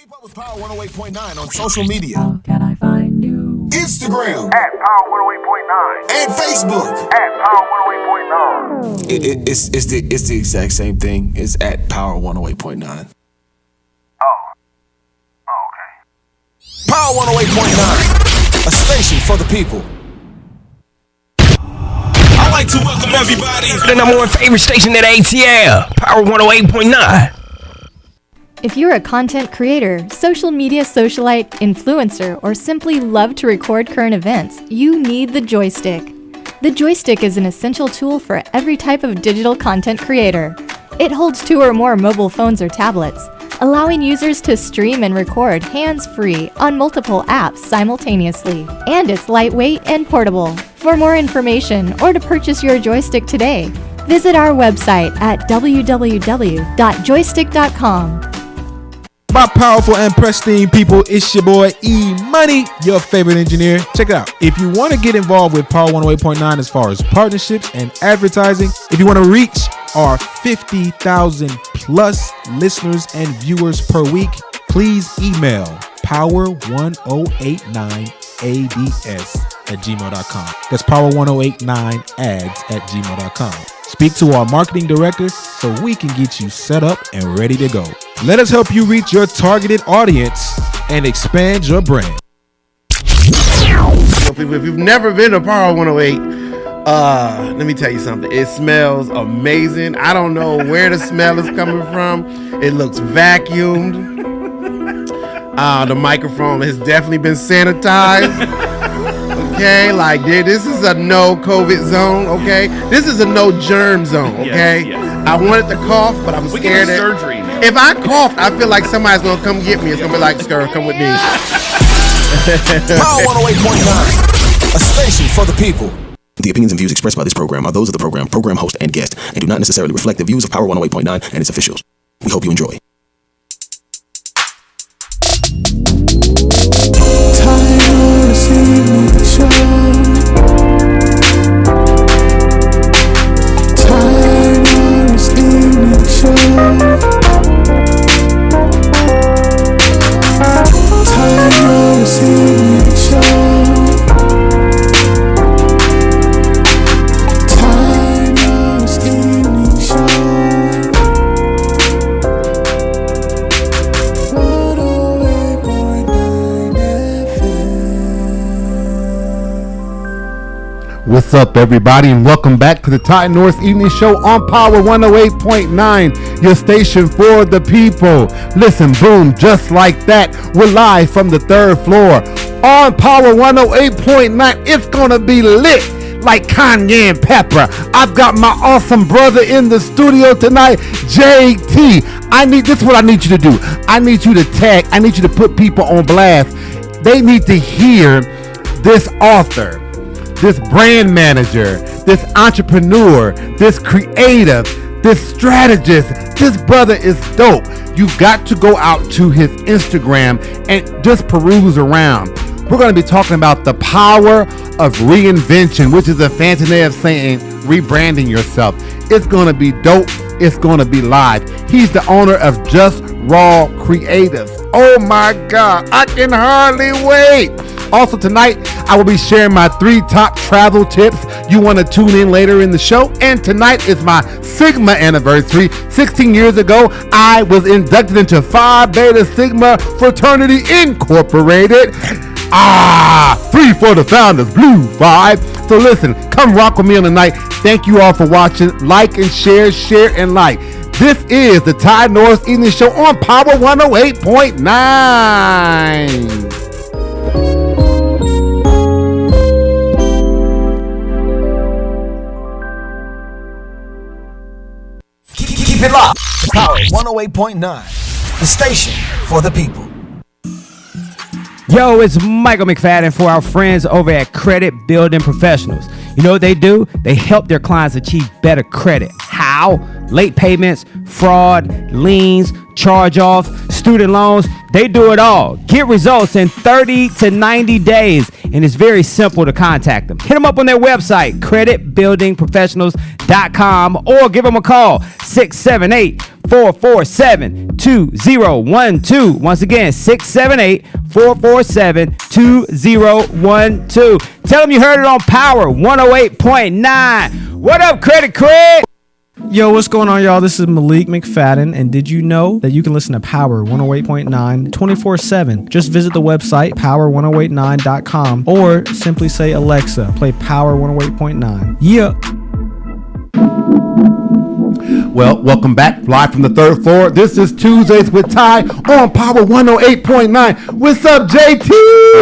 Keep up with Power 108.9 on social media. How can I find you? Instagram. At Power 108.9. And Facebook. At Power 108.9. It's the exact same thing. It's at Power 108.9. Oh, okay. Power 108.9. A station for the people. I'd like to welcome everybody to the number one favorite station at ATL, Power 108.9. If you're a content creator, social media socialite, influencer, or simply love to record current events, you need the Joystick. The Joystick is an essential tool for every type of digital content creator. It holds 2 or more mobile phones or tablets, allowing users to stream and record hands-free on multiple apps simultaneously. And it's lightweight and portable. For more information or to purchase your Joystick today, visit our website at www.joystick.com. My powerful and pristine people, it's your boy E-Money, your favorite engineer. Check it out. If you want to get involved with Power 108.9 as far as partnerships and advertising, if you want to reach our 50,000 plus listeners and viewers per week, please email power1089ads@gmail.com. That's power1089ads@gmail.com. Speak to our marketing director so we can get you set up and ready to go. Let us help you reach your targeted audience and expand your brand. So people, if you've never been to Power 108, let me tell you something. It smells amazing. I don't know where the smell is coming from. It looks vacuumed. The microphone has definitely been sanitized. Okay, like this is a no COVID zone. Okay, this is a no germ zone. Okay, yes. I wanted to cough, but I'm scared. Surgery now. If I cough, I feel like somebody's gonna come get me. It's gonna be like, "Skr, come with me." Power 108.9. A station for the people. The opinions and views expressed by this program are those of the program host, and guest, and do not necessarily reflect the views of Power 108.9 and its officials. We hope you enjoy. What's up, everybody, and welcome back to the Titan North Evening Show on Power 108.9, your station for the people. Listen, boom, just like that, we're live from the 3rd floor on Power 108.9. It's gonna be lit like Kanye and Pepper. I've got my awesome brother in the studio tonight, JT. This is what I need you to do. I need you to put people on blast. They need to hear this author, this brand manager, this entrepreneur, this creative, this strategist. This brother is dope. You've got to go out to his Instagram and just peruse around. We're going to be talking about the power of reinvention, which is a fancy way of saying rebranding yourself. It's going to be dope. It's going to be live. He's the owner of Just Raw Creatives. Oh my God, I can hardly wait. Also tonight, I will be sharing my 3 top travel tips. You want to tune in later in the show. And tonight is my Sigma anniversary. 16 years ago, I was inducted into Phi Beta Sigma Fraternity Incorporated. 3 for the founders, Blue 5. So listen, come rock with me on the night. Thank you all for watching. Like and share and like. This is the Titan North Evening Show on Power 108.9. Keep it locked. Power 108.9. The station for the people. Yo, it's Michael McFadden for our friends over at Credit Building Professionals. You know what they do? They help their clients achieve better credit. How? Late payments, fraud, liens, charge-offs, student loans. They do it all. Get results in 30 to 90 days. And it's very simple to contact them. Hit them up on their website, creditbuildingprofessionals.com, or give them a call, 678 678-447-2012. Once again, 678-447-2012. Tell them you heard it on Power 108.9. What up, Credit Craig? Yo, what's going on, y'all? This is Malik McFadden, and did you know that you can listen to Power 108.9 24/7? Just visit the website power1089.com or simply say, Alexa, play Power 108.9. Yeah. Well, welcome back live from the third floor. This is Tuesdays with Ty on Power 108.9. What's up, JT?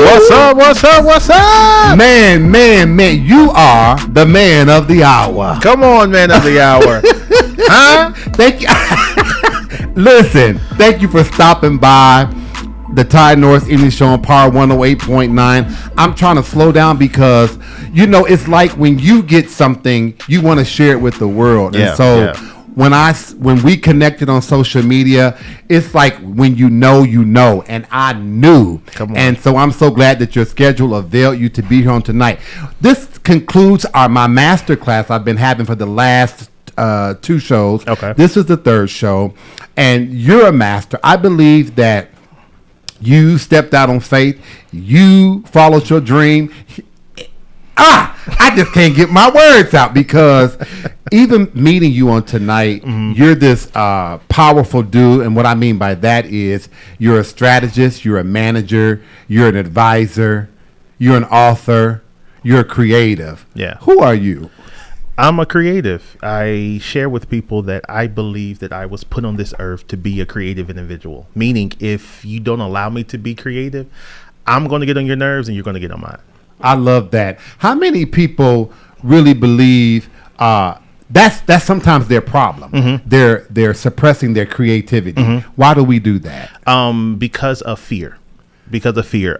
What's up? What's up? What's up? Man, you are the man of the hour. Come on, man of the hour. Huh? Thank you. Listen, thank you for stopping by the Ty North Evening Show on Power 108.9. I'm trying to slow down because, you know, it's like when you get something, you want to share it with the world. Yeah, and so yeah. when we connected on social media, it's like when you know, and I knew. Come on. And so I'm so glad that your schedule availed you to be here on tonight. This concludes my master class I've been having for the last 2 shows. Okay. This is the 3rd show, and you're a master. I believe that you stepped out on faith. You followed your dream. I just can't get my words out because even meeting you on tonight, you're this powerful dude. And what I mean by that is you're a strategist, you're a manager, you're an advisor, you're an author, you're a creative. Yeah. Who are you? I'm a creative. I share with people that I believe that I was put on this earth to be a creative individual. Meaning, if you don't allow me to be creative, I'm going to get on your nerves and you're going to get on mine. I love that. How many people really believe that's sometimes their problem? They're suppressing their creativity. Why do we do that? Because of fear.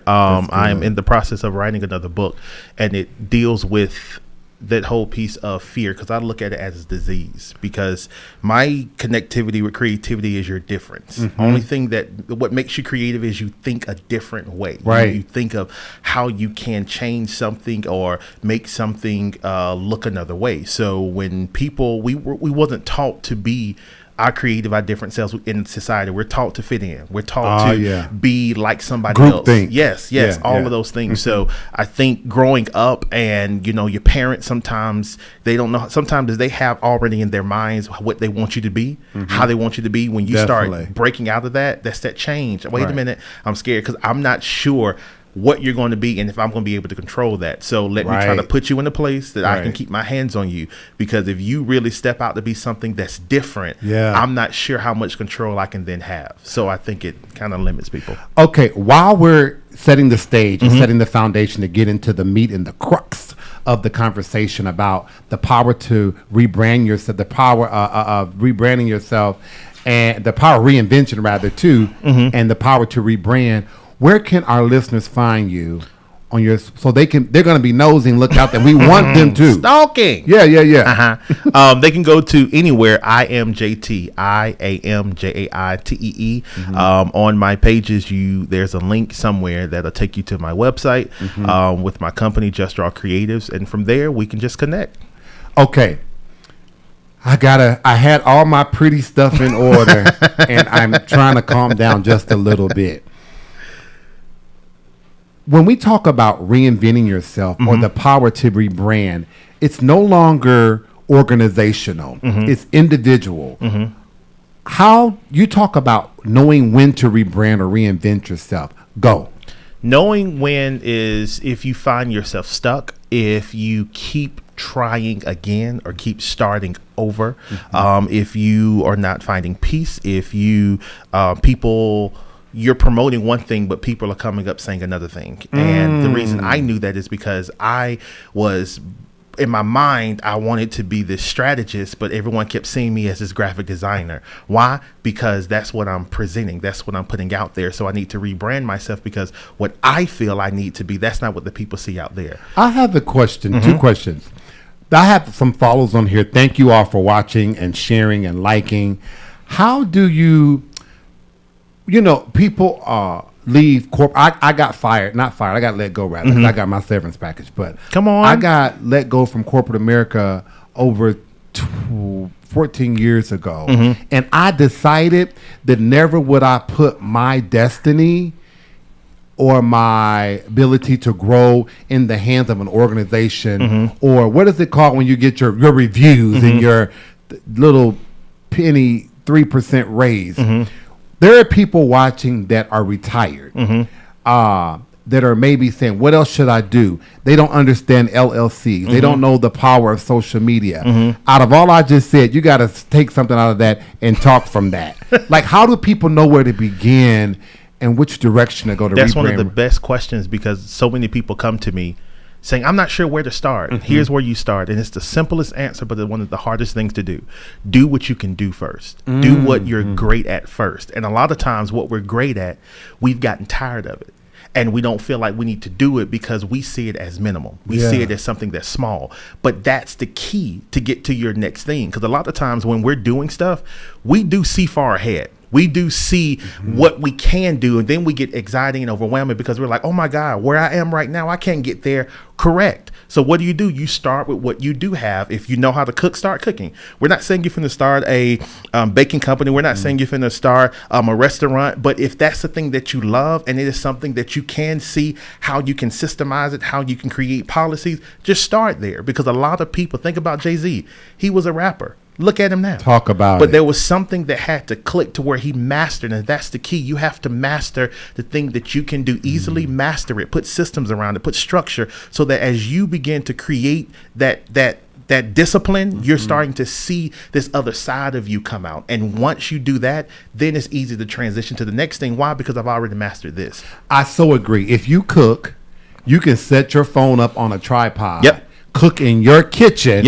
I'm in the process of writing another book, and it deals with that whole piece of fear, because I look at it as a disease, because my connectivity with creativity is your difference. Only thing what makes you creative is you think a different way. Right. You think of how you can change something or make something look another way. So when people, we wasn't taught to be our creative, our different selves in society. We're taught to fit in. We're taught to be like somebody else. Think. Yes, all of those things. So I think growing up, and your parents, sometimes they don't know. Sometimes they have already in their minds what they want you to be, how they want you to be. When you start breaking out of that, that's that change. Wait a minute, I'm scared because I'm not sure what you're going to be and if I'm going to be able to control that. So let me try to put you in a place that I can keep my hands on you, because if you really step out to be something that's different, I'm not sure how much control I can then have. So I think it kind of limits people. Okay, while we're setting the stage and setting the foundation to get into the meat and the crux of the conversation about the power to rebrand yourself, the power of rebranding yourself, and the power of reinvention rather too, and the power to rebrand, where can our listeners find you on your, so they're going to be nosing, look out, and we want them to stalking. They can go to anywhere. I am JT. IAMJAITEE. On my pages, there's a link somewhere that'll take you to my website with my company, Just Draw Creatives, and from there we can just connect. Okay. I had all my pretty stuff in order, and I'm trying to calm down just a little bit. When we talk about reinventing yourself or the power to rebrand, it's no longer organizational. It's individual. How you talk about knowing when to rebrand or reinvent yourself? Go. Knowing when is if you find yourself stuck, if you keep trying again or keep starting over, if you are not finding peace, if you you're promoting one thing, but people are coming up saying another thing. And the reason I knew that is because I was, in my mind, I wanted to be this strategist, but everyone kept seeing me as this graphic designer. Why? Because that's what I'm presenting. That's what I'm putting out there. So I need to rebrand myself, because what I feel I need to be, that's not what the people see out there. I have a question, 2 questions. I have some follows on here. Thank you all for watching and sharing and liking. How do you... people leave I got fired, not fired. I got let go rather. I got my severance package, but come on, I got let go from corporate America over 14 years ago, and I decided that never would I put my destiny or my ability to grow in the hands of an organization, or what is it called when you get your reviews and your little penny 3% raise. There are people watching that are retired, that are maybe saying, what else should I do? They don't understand LLCs. They don't know the power of social media. Out of all I just said, you got to take something out of that and talk from that. Like, how do people know where to begin and which direction to go to? That's one of the best questions, because so many people come to me saying, I'm not sure where to start. Here's where you start. And it's the simplest answer, but one of the hardest things to do. Do what you can do first. Do what you're great at first. And a lot of times what we're great at, we've gotten tired of it. And we don't feel like we need to do it because we see it as minimal. We see it as something that's small. But that's the key to get to your next thing. Because a lot of times when we're doing stuff, we do see far ahead. We do see what we can do, and then we get anxiety and overwhelming because we're like, oh my God, where I am right now, I can't get there. Correct. So what do? You start with what you do have. If you know how to cook, start cooking. We're not saying you're finna start a baking company. We're not saying you're finna start a restaurant. But if that's the thing that you love, and it is something that you can see how you can systemize it, how you can create policies, just start there. Because a lot of people, think about Jay-Z. He was a rapper. Look at him now. Talk about But it. there was something that had to click to where he mastered, and that's the key. You have to master the thing that you can do easily. Master it. Put systems around it. Put structure, so that as you begin to create that discipline, you're starting to see this other side of you come out. And once you do that, then it's easy to transition to the next thing. Why? Because I've already mastered this. I so agree. If you cook, you can set your phone up on a tripod. Cook in your kitchen.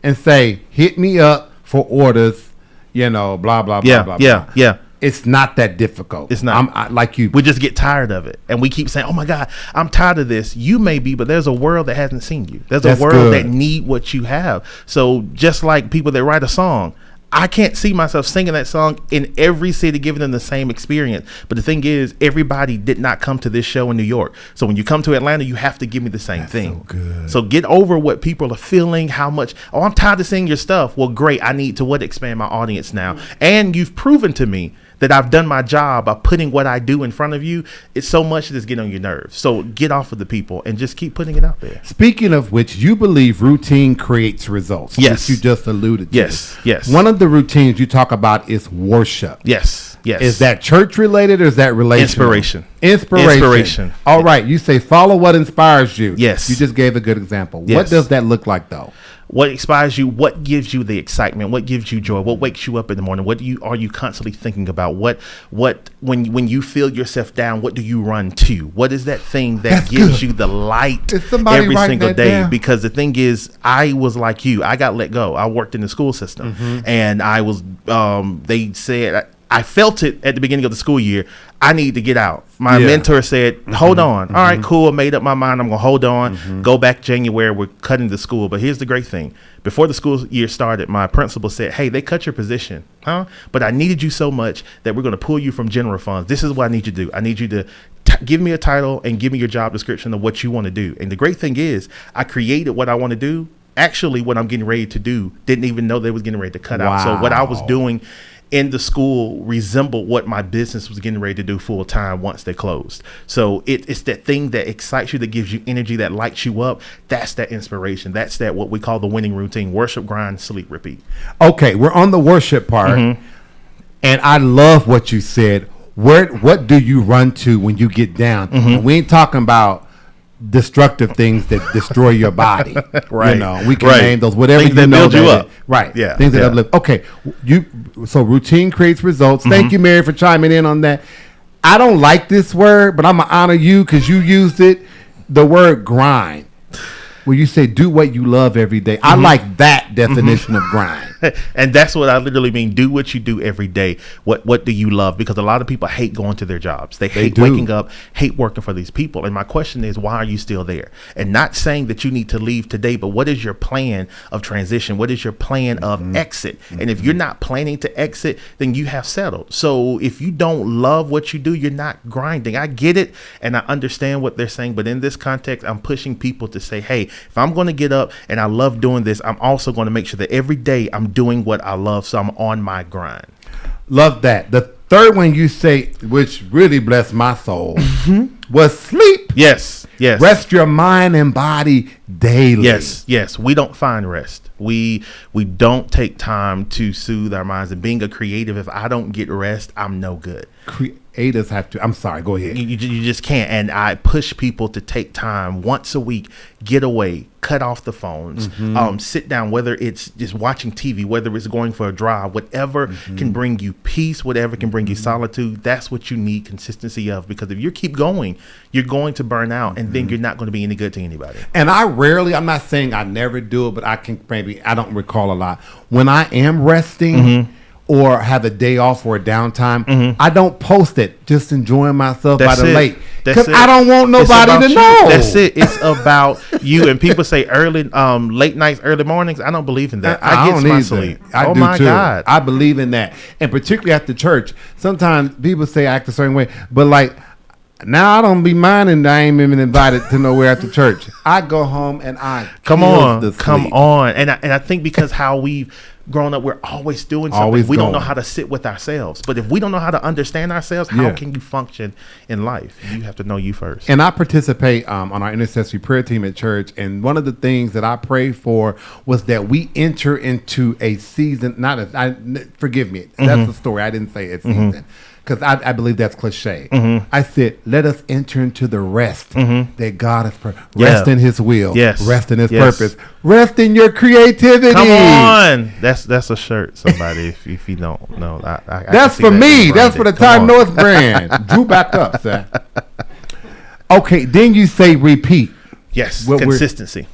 And say, hit me up for orders, blah, blah, blah, blah, blah. It's not that difficult. It's not. Like you. We just get tired of it. And we keep saying, oh my God, I'm tired of this. You may be, but there's a world that hasn't seen you. There's a world that need what you have. So just like people that write a song, I can't see myself singing that song in every city, giving them the same experience. But the thing is, everybody did not come to this show in New York. So when you come to Atlanta, you have to give me the same thing. So good. So get over what people are feeling, how much, oh, I'm tired of singing your stuff. Well, great. I need to expand my audience now. And you've proven to me that I've done my job by putting what I do in front of you. It's so much that's getting on your nerves. So get off of the people and just keep putting it out there. Speaking of which, you believe routine creates results. Yes. Which you just alluded to. Yes. One of the routines you talk about is worship. Yes. Is that church related or is that relational? Inspiration. All right. You say follow what inspires you. Yes. You just gave a good example. Yes. What does that look like though? What inspires you? What gives you the excitement? What gives you joy? What wakes you up in the morning? What are you constantly thinking about? What when you feel yourself down, what do you run to? What is that thing that gives you the light every single day? Down. Because the thing is, I was like you. I got let go. I worked in the school system, and I was. They said I felt it at the beginning of the school year. I need to get out. My mentor said, hold on. All right, cool. I made up my mind. I'm going to hold on. Go back January. We're cutting the school. But here's the great thing. Before the school year started, my principal said, hey, they cut your position. But I needed you so much that we're going to pull you from general funds. This is what I need you to do. I need you to give me a title and give me your job description of what you want to do. And the great thing is I created what I want to do. Actually, what I'm getting ready to do, didn't even know they was getting ready to cut out. So what I was doing in the school resembled what my business was getting ready to do full time once they closed. So it's that thing that excites you, that gives you energy, that lights you up. That's that inspiration. That's that what we call the winning routine: worship, grind, sleep, repeat. Okay, we're on the worship part, and I love what you said. What do you run to when you get down? We ain't talking about destructive things that destroy your body. Right. We can name those, whatever things that build you up. Right. Yeah. Things that uplift. Okay. So routine creates results. Thank you, Mary, for chiming in on that. I don't like this word, but I'm gonna honor you because you used it. The word grind. Where you say do what you love every day. I like that definition of grind. And that's what I literally mean. Do what you do every day. What do you love? Because a lot of people hate going to their jobs. They hate waking up, hate working for these people. And my question is, why are you still there? And not saying that you need to leave today, but what is your plan of transition? What is your plan of exit? And if you're not planning to exit, then you have settled. So if you don't love what you do, you're not grinding. I get it. And I understand what they're saying. But in this context, I'm pushing people to say, hey, if I'm going to get up and I love doing this, I'm also going to make sure that every day I'm doing what I love. So I'm on my grind. Love that. The third one you say, which really blessed my soul, was sleep. Yes. Yes. Rest your mind and body daily. Yes. We don't find rest. We don't take time to soothe our minds. And being a creative, if I don't get rest, I'm no good. Creators have to. I'm sorry. Go ahead. You just can't. And I push people to take time once a week, get away, cut off the phones, sit down, whether it's just watching TV, whether it's going for a drive, whatever can bring you peace, whatever can bring you solitude. That's what you need consistency of, because if you keep going, you're going to burn out, and then you're not going to be any good to anybody. And I'm not saying I never do it, but I don't recall a lot. When I am resting or have a day off or a downtime, I don't post it, just enjoying myself by the lake. Because I don't want nobody to know. That's it. It's about you. And people say late nights, early mornings. I don't believe in that. I get my sleep. I do my too. God. I believe in that. And particularly at the church, sometimes people say I act a certain way, but like, now I don't be minding that I ain't even invited to nowhere at the church. I go home and I come on. And I think because how we've grown up, we're always doing something. We don't know how to sit with ourselves. But if we don't know how to understand ourselves, how can you function in life? You have to know you first. And I participate on our intercessory prayer team at church. And one of the things that I prayed for was that we enter into a season. Forgive me. That's the story. I didn't say it's season, because I believe that's cliche. I said, let us enter into the rest that God has rest in his will, rest in his purpose, rest in your creativity. Come on. That's a shirt, somebody, if you don't know. That's for me. That's for the Time North brand. Drew, back up, sir. Okay, then you say repeat. Yes, consistency.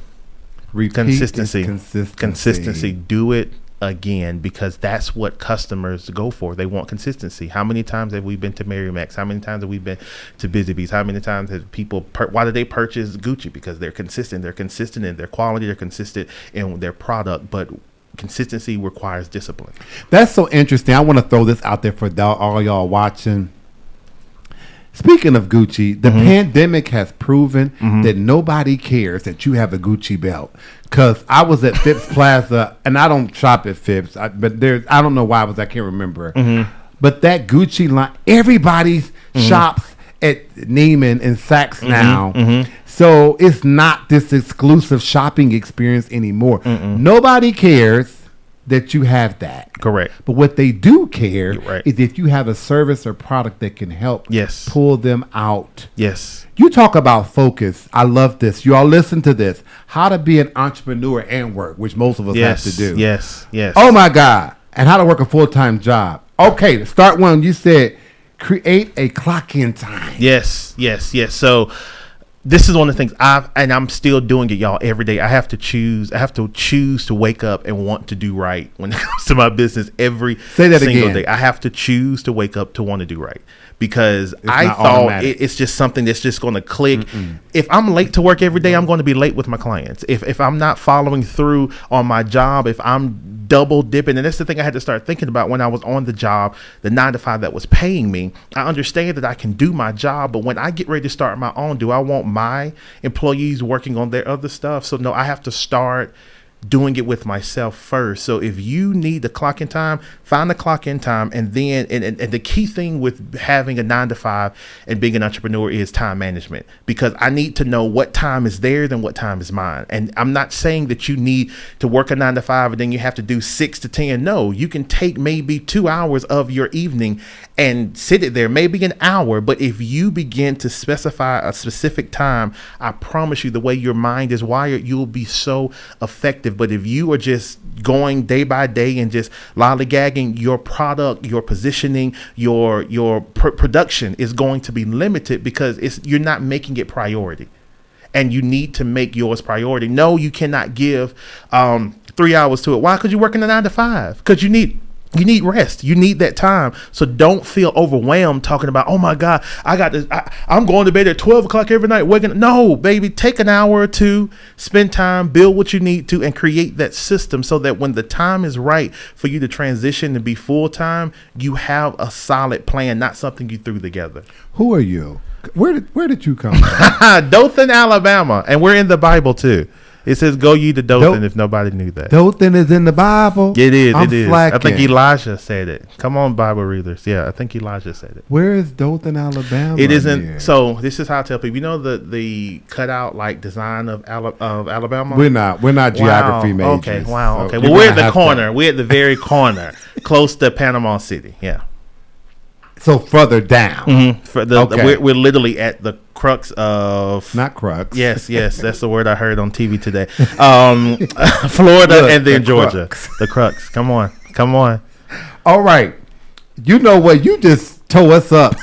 Repeat. Consistency. Do it again, because that's what customers go for. They want consistency. How many times have we been to Mary Max? How many times have we been to Busy Bees? How many times have people why do they purchase Gucci? Because they're consistent in their quality, they're consistent in their product. But consistency requires discipline. That's so interesting. I want to throw this out there for all y'all watching. Speaking of Gucci, the pandemic has proven that nobody cares that you have a Gucci belt. Because I was at Phipps Plaza, and I don't shop at Phipps, but I don't know why I can't remember. But that Gucci line, everybody shops at Neiman and Saks now. So it's not this exclusive shopping experience anymore. Nobody cares that you have that. Correct. But what they do care is if you have a service or product that can help pull them out. Yes. You talk about focus. I love this. You all listen to this. How to be an entrepreneur and work, which most of us have to do. Yes. Oh my God. And how to work a full-time job. Okay, start one. You said create a clock-in time. Yes. So this is one of the things I'm still doing it, y'all, every day. I have to choose to wake up and want to do right when it comes to my business every single day. I have to choose to wake up to want to do right, because I thought it's just something that's just going to click. If I'm late to work every day, I'm going to be late with my clients. If I'm not following through on my job, if I'm double dipping, and that's the thing I had to start thinking about when I was on the job, the 9-to-5 that was paying me. I understand that I can do my job, but when I get ready to start my own, do I want my employees working on their other stuff? So no, I have to start doing it with myself first. So if you need the clock in time, find the clock in time. And then and the key thing with having a 9-to-5 and being an entrepreneur is time management, because I need to know what time is theirs and what time is mine. And I'm not saying that you need to work a 9-to-5 and then you have to do 6 to 10. No, you can take maybe 2 hours of your evening and sit it there, maybe an hour. But if you begin to specify a specific time, I promise you, the way your mind is wired, you'll be so effective. But if you are just going day by day and just lollygagging, your product, your positioning, your production is going to be limited, because you're not making it priority. And you need to make yours priority. No, you cannot give 3 hours to it. Why? Because you're working a 9-to-5. Because you need rest. You need that time. So don't feel overwhelmed talking about, oh my God, I got this. I'm going to bed at 12 o'clock every night. No, baby, take an hour or two, spend time, build what you need to, and create that system so that when the time is right for you to transition and be full time, you have a solid plan, not something you threw together. Who are you? Where did you come from? Dothan, Alabama. And we're in the Bible too. It says, "Go ye to Dothan." If nobody knew that, Dothan is in the Bible. it is. I'm It is. slacking. I think Elijah said it. Come on, Bible readers. Yeah, I think Elijah said it. Where is Dothan, Alabama? It isn't. here? So this is how I tell people. You know the cutout like design of Alabama. We're not geography majors. Okay. Wow. so Okay. you're Well, we're gonna at the have corner. to- We're at the very corner, close to Panama City. Yeah. So further down. For the, Okay. we're literally at the crux of Not crux. Yes, that's the word I heard on TV today. Florida Look, and then the Georgia. crux. The crux. Come on. All right. You know what? You just tore us up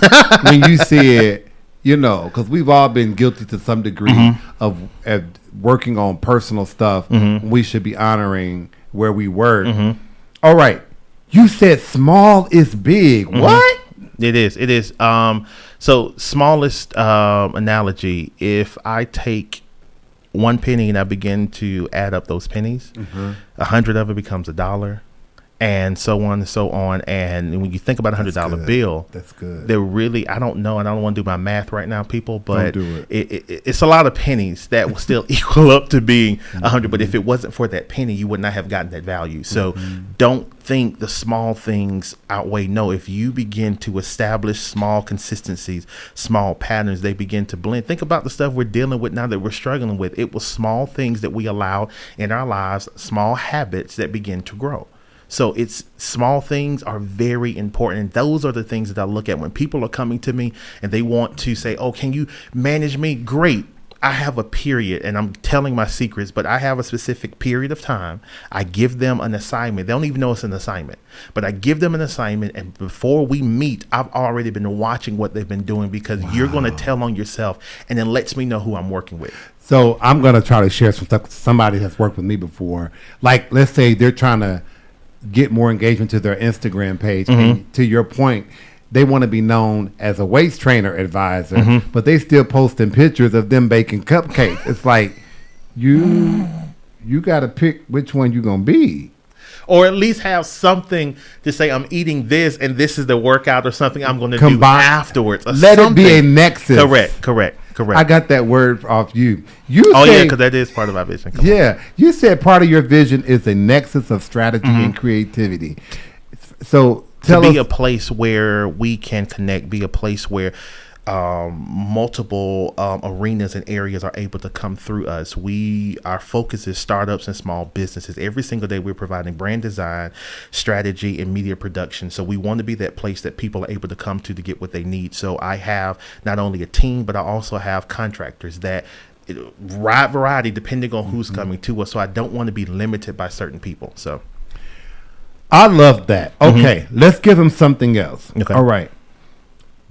when you said, because we've all been guilty to some degree of working on personal stuff. We should be honoring where we work. All right. You said small is big. What? It is. So smallest analogy, if I take 1 penny and I begin to add up those pennies, 100 of it becomes $1. And so on and so on. And when you think about $100 bill, That's good. they're really, I don't know, and I don't want to do my math right now, people, but do it's a lot of pennies that will still equal up to being 100. But if it wasn't for that penny, you would not have gotten that value. So don't think the small things outweigh. No, if you begin to establish small consistencies, small patterns, they begin to blend. Think about the stuff we're dealing with now that we're struggling with. It was small things that we allowed in our lives, small habits that begin to grow. So it's small things are very important. And those are the things that I look at when people are coming to me and they want to say, oh, can you manage me? Great. I have a period and I'm telling my secrets, but I have a specific period of time. I give them an assignment. They don't even know it's an assignment, but I give them an assignment. And before we meet, I've already been watching what they've been doing because you're going to tell on yourself and it lets me know who I'm working with. So I'm going to try to share some stuff with somebody that's worked with me before. Like, let's say they're trying to get more engagement to their Instagram page. And to your point, they want to be known as a waist trainer advisor, but they still posting pictures of them baking cupcakes. It's like, you got to pick which one you're going to be. Or at least have something to say, I'm eating this and this is the workout or something I'm going to do Combine- afterwards. Or Let something. it be a nexus. Correct. I got that word off you. Oh, said, yeah, because that is part of our vision. Come on. Yeah, you said part of your vision is a nexus of strategy and creativity. So tell to be us. a place where we can connect, be a place where multiple arenas and areas are able to come through us. Our focus is startups and small businesses. Every single day we're providing brand design, strategy, and media production. So we want to be that place that people are able to come to get what they need. So I have not only a team, but I also have contractors that wide variety depending on who's coming to us. So I don't want to be limited by certain people. So I love that. Okay, let's give them something else. Okay. All right.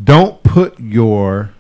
Don't put your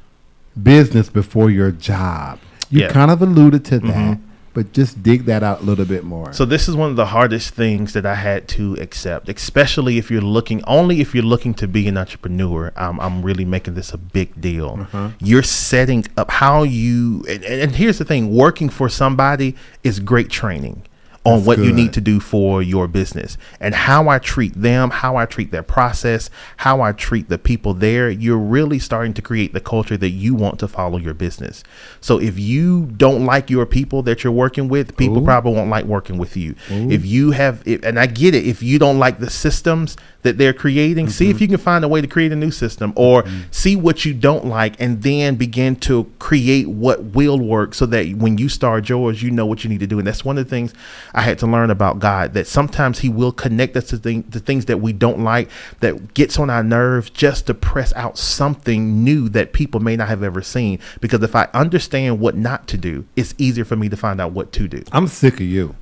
business before your job. You Yeah. kind of alluded to that, but just dig that out a little bit more. So this is one of the hardest things that I had to accept, especially if you're looking to be an entrepreneur. I'm really making this a big deal. You're setting up how you, and here's the thing, working for somebody is great training on what you need to do for your business and how I treat them, how I treat their process, how I treat the people there. You're really starting to create the culture that you want to follow your business. So if you don't like your people that you're working with, people probably won't like working with you. If you have, and I get it, if you don't like the systems that they're creating, see if you can find a way to create a new system or see what you don't like and then begin to create what will work so that when you start yours, you know what you need to do. And that's one of the things I had to learn about God, that sometimes he will connect us to things that we don't like, that gets on our nerves just to press out something new that people may not have ever seen. Because if I understand what not to do, it's easier for me to find out what to do. I'm sick of you.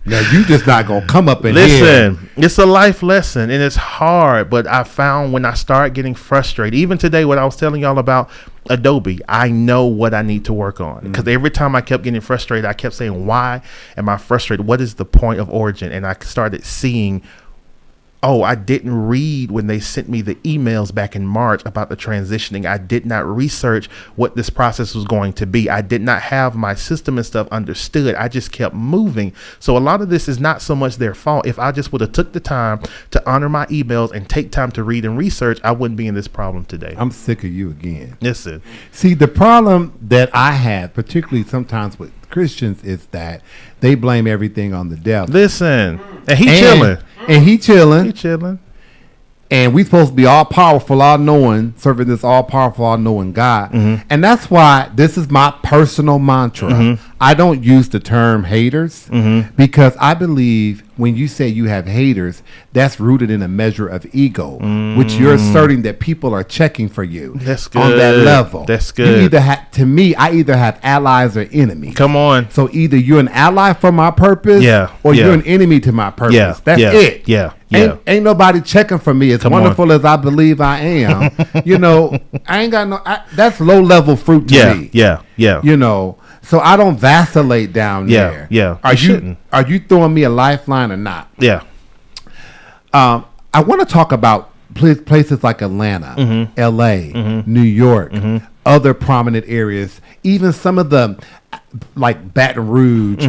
Now you just not gonna come up and listen. It's a life lesson and it's hard, but I found when I start getting frustrated, even today, what I was telling y'all about Adobe, I know what I need to work on because every time I kept getting frustrated, I kept saying, why am I frustrated? What is the point of origin? And I started seeing Oh, I didn't read when they sent me the emails back in March about the transitioning. I did not research what this process was going to be. I did not have my system and stuff understood. I just kept moving. So a lot of this is not so much their fault. If I just would have took the time to honor my emails and take time to read and research, I wouldn't be in this problem today. I'm sick of you again. Listen. See, the problem that I have, particularly sometimes with Christians, is that they blame everything on the devil. Listen. And he chilling. And he chilling. He chilling. And we supposed to be all powerful, all knowing, serving this all powerful, all knowing God. Mm-hmm. And that's why this is my personal mantra. Mm-hmm. I don't use the term haters because I believe when you say you have haters, that's rooted in a measure of ego, which you're asserting that people are checking for you. That's good. On that level. That's You good. either to me, I either have allies or enemies. Come on. So either you're an ally for my purpose, or you're an enemy to my purpose. Yeah. That's yeah. it. Yeah. Ain't nobody checking for me. As wonderful as I believe I am, I ain't got no. That's low level fruit to me. Yeah. So I don't vacillate down there. Yeah. Are you throwing me a lifeline or not? Yeah. I want to talk about places like Atlanta, L.A., New York, other prominent areas, even some of the like Baton Rouge,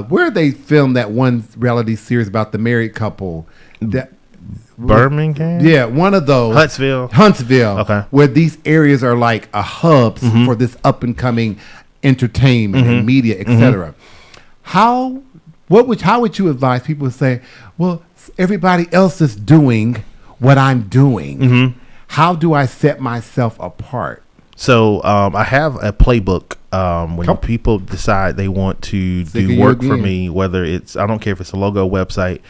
where they filmed that one reality series about the married couple. Birmingham? Yeah, one of those. Huntsville. Okay. Where these areas are like hubs for this up and coming entertainment and media, etc. How would you advise people to say, well, everybody else is doing what I'm doing. How do I set myself apart? So I have a playbook when people decide they want to do work for me, whether it's, I don't care if it's a logo, website,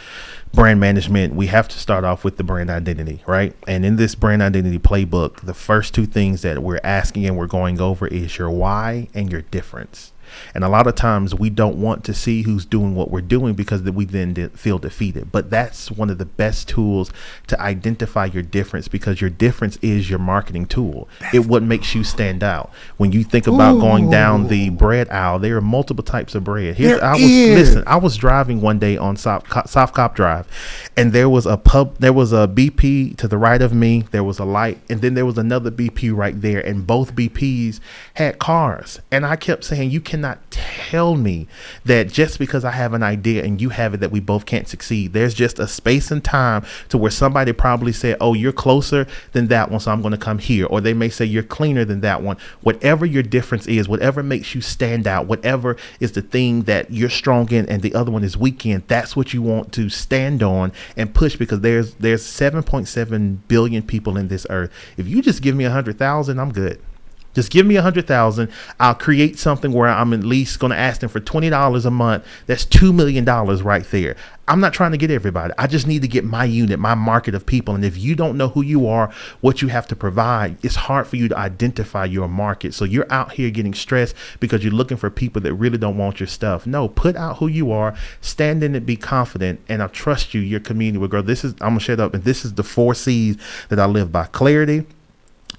brand management, we have to start off with the brand identity, right? And in this brand identity playbook, the first two things that we're asking and we're going over is your why and your difference. And a lot of times we don't want to see who's doing what we're doing because we then feel defeated. But that's one of the best tools to identify your difference, because your difference is your marketing tool. It what makes you stand out. When you think about going down the bread aisle, there are multiple types of bread. I was driving one day on South Cop Drive, and there was a BP to the right of me. There was a light, and then there was another BP right there, and both BPs had cars. And I kept saying, you cannot tell me that just because I have an idea and you have it, that we both can't succeed. There's just a space and time to where somebody probably said, oh, you're closer than that one, so I'm going to come here. Or they may say you're cleaner than that one. Whatever your difference is, whatever makes you stand out, whatever is the thing that you're strong in and the other one is weak in, that's what you want to stand on and push, because there's 7.7 billion people in this earth. If you just give me 100,000, I'm good. Just give me 100,000. I'll create something where I'm at least going to ask them for $20 a month. That's $2 million right there. I'm not trying to get everybody. I just need to get my unit, my market of people. And if you don't know who you are, what you have to provide, it's hard for you to identify your market. So you're out here getting stressed because you're looking for people that really don't want your stuff. No, put out who you are, stand in it, be confident, and I trust you. Your community will grow. I'm going to shut up. And this is the 4 C's that I live by: clarity.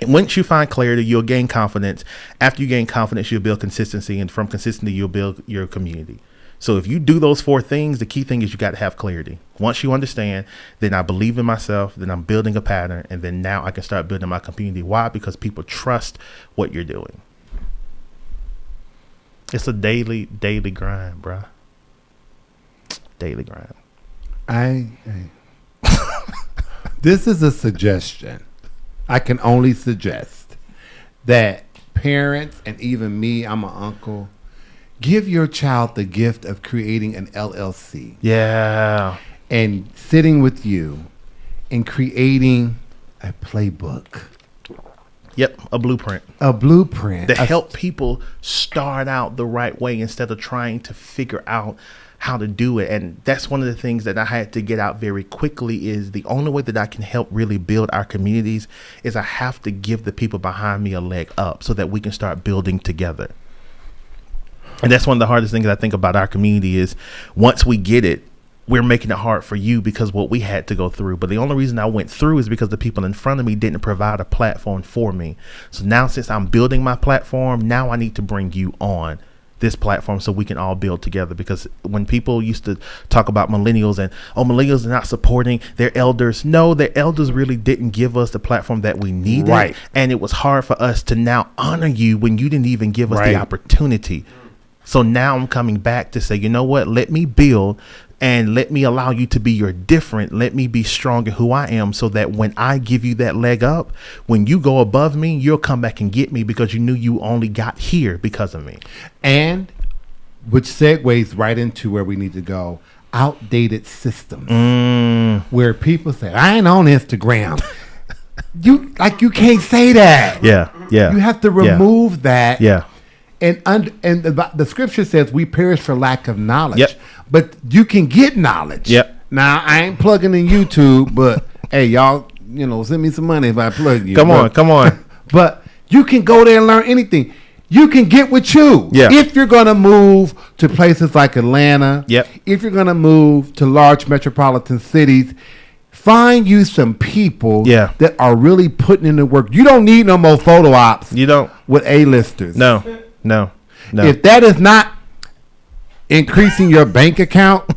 And once you find clarity, you'll gain confidence. After you gain confidence, you'll build consistency. And from consistency, you'll build your community. So if you do those 4 things, the key thing is you got to have clarity. Once you understand, then I believe in myself, then I'm building a pattern, and then now I can start building my community. Why? Because people trust what you're doing. It's a daily grind, bro. Daily grind. This is a suggestion. I can only suggest that parents, and even me, I'm an uncle, give your child the gift of creating an LLC. Yeah. And sitting with you and creating a playbook. Yep, a blueprint. A blueprint. To help people start out the right way instead of trying to figure out how to do it. And that's one of the things that I had to get out very quickly, is the only way that I can help really build our communities is I have to give the people behind me a leg up so that we can start building together. And that's one of the hardest things I think about our community is once we get it, we're making it hard for you because what we had to go through. But the only reason I went through is because the people in front of me didn't provide a platform for me. So now, since I'm building my platform, now I need to bring you on. this platform so we can all build together. Because when people used to talk about millennials and millennials are not supporting their elders, no, their elders really didn't give us the platform that we needed. Right. And it was hard for us to now honor you when you didn't even give us Right. the opportunity. So now I'm coming back to say, you know what, let me build and let me allow you to be your different. Let me be strong in who I am, so that when I give you that leg up, when you go above me, you'll come back and get me, because you knew you only got here because of me. And which segues right into where we need to go. Outdated systems. Where people say, I ain't on Instagram. you can't say that. Yeah. You have to remove that. Yeah. And the scripture says we perish for lack of knowledge. Yep. But you can get knowledge. Yep. Now, I ain't plugging in YouTube, but hey, y'all, send me some money if I plug you. Come on. But you can go there and learn anything. You can get with you. Yeah. If you're going to move to places like Atlanta, Yep. if you're going to move to large metropolitan cities, find you some people that are really putting in the work. You don't need no more photo ops. You don't. With A-listers. No. If that is not increasing your bank account,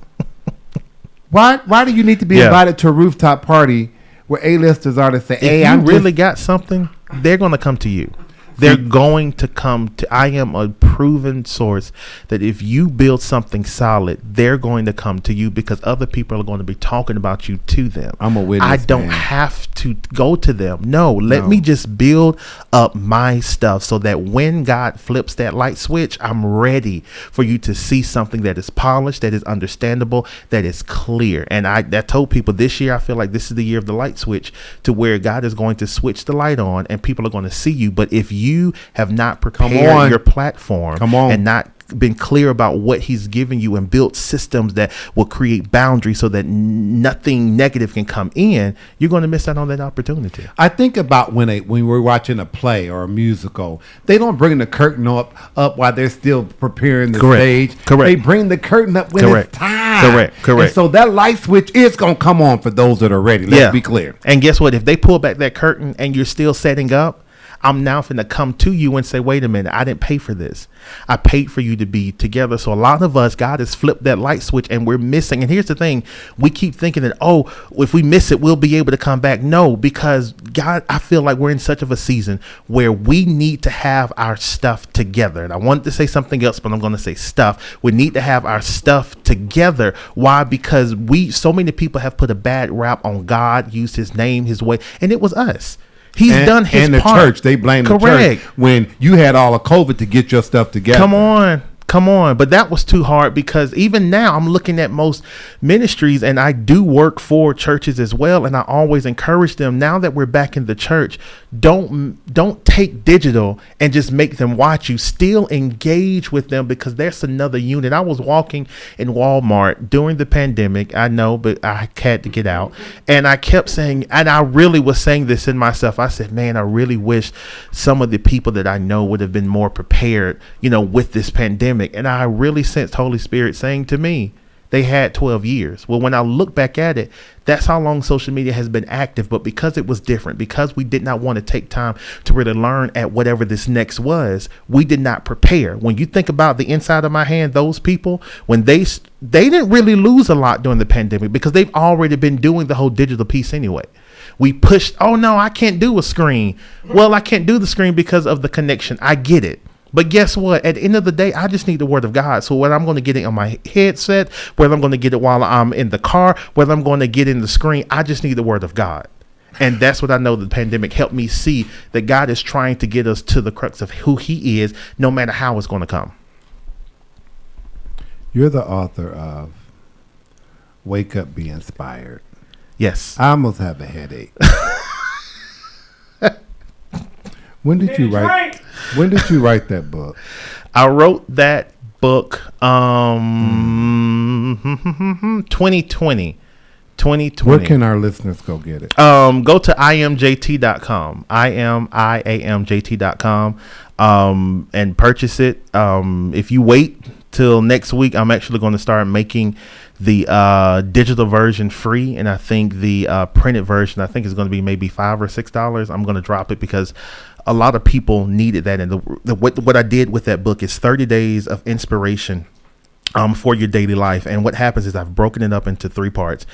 why do you need to be invited to a rooftop party where A-listers are to say, hey, if I'm you really got something, they're going to come to you. They're going to come to. I am a proven source that if you build something solid, they're going to come to you, because other people are going to be talking about you to them. I'm a witness. I don't have to go to them. No, let me just build up my stuff, so that when God flips that light switch, I'm ready for you to see something that is polished, that is understandable, that is clear. And I told people this year, I feel like this is the year of the light switch, to where God is going to switch the light on and people are going to see you. But if you have not prepared your platform and not been clear about what he's given you and built systems that will create boundaries so that nothing negative can come in, you're going to miss out on that opportunity. I think about when we're watching a play or a musical, they don't bring the curtain up while they're still preparing the stage. Correct. They bring the curtain up when it's time. Correct. And so that light switch is going to come on for those that are ready. Let's be clear. And guess what? If they pull back that curtain and you're still setting up, I'm now finna come to you and say, wait a minute, I didn't pay for this. I paid for you to be together. So a lot of us, God has flipped that light switch and we're missing. And here's the thing. We keep thinking that, if we miss it, we'll be able to come back. No, because God, I feel like we're in such of a season where we need to have our stuff together. And I wanted to say something else, but I'm going to say stuff. We need to have our stuff together. Why? Because so many people have put a bad rap on God, used his name, his way, and it was us. He's done his and the part. church. They blame the church when you had all of COVID to get your stuff together. Come on. But that was too hard, because even now I'm looking at most ministries, and I do work for churches as well. And I always encourage them, now that we're back in the church, don't take digital and just make them watch you. Still engage with them, because there's another unit. I was walking in Walmart during the pandemic. I know, but I had to get out. And I kept saying, and I really was saying this in myself. I said, man, I really wish some of the people that I know would have been more prepared, with this pandemic. And I really sensed Holy Spirit saying to me, they had 12 years. Well, when I look back at it, that's how long social media has been active. But because it was different, because we did not want to take time to really learn at whatever this next was, we did not prepare. When you think about the inside of my hand, those people, when they didn't really lose a lot during the pandemic, because they've already been doing the whole digital piece anyway. We pushed, I can't do a screen. Well, I can't do the screen because of the connection. I get it. But guess what? At the end of the day, I just need the word of God. So whether I'm going to get it on my headset, whether I'm going to get it while I'm in the car, whether I'm going to get in the screen, I just need the word of God. And that's what I know the pandemic helped me see, that God is trying to get us to the crux of who he is, no matter how it's going to come. You're the author of Wake Up, Be Inspired. Yes. I almost have a headache. When did you write that book? I wrote that book 2020. Where can our listeners go get it? Go to imjt.com. IamJT.com and purchase it. If you wait till next week, I'm actually going to start making the digital version free, and I think the printed version, I think is going to be maybe $5 or $6. I'm going to drop it because a lot of people needed that. And what I did with that book is 30 days of inspiration for your daily life. And what happens is I've broken it up into 3 parts.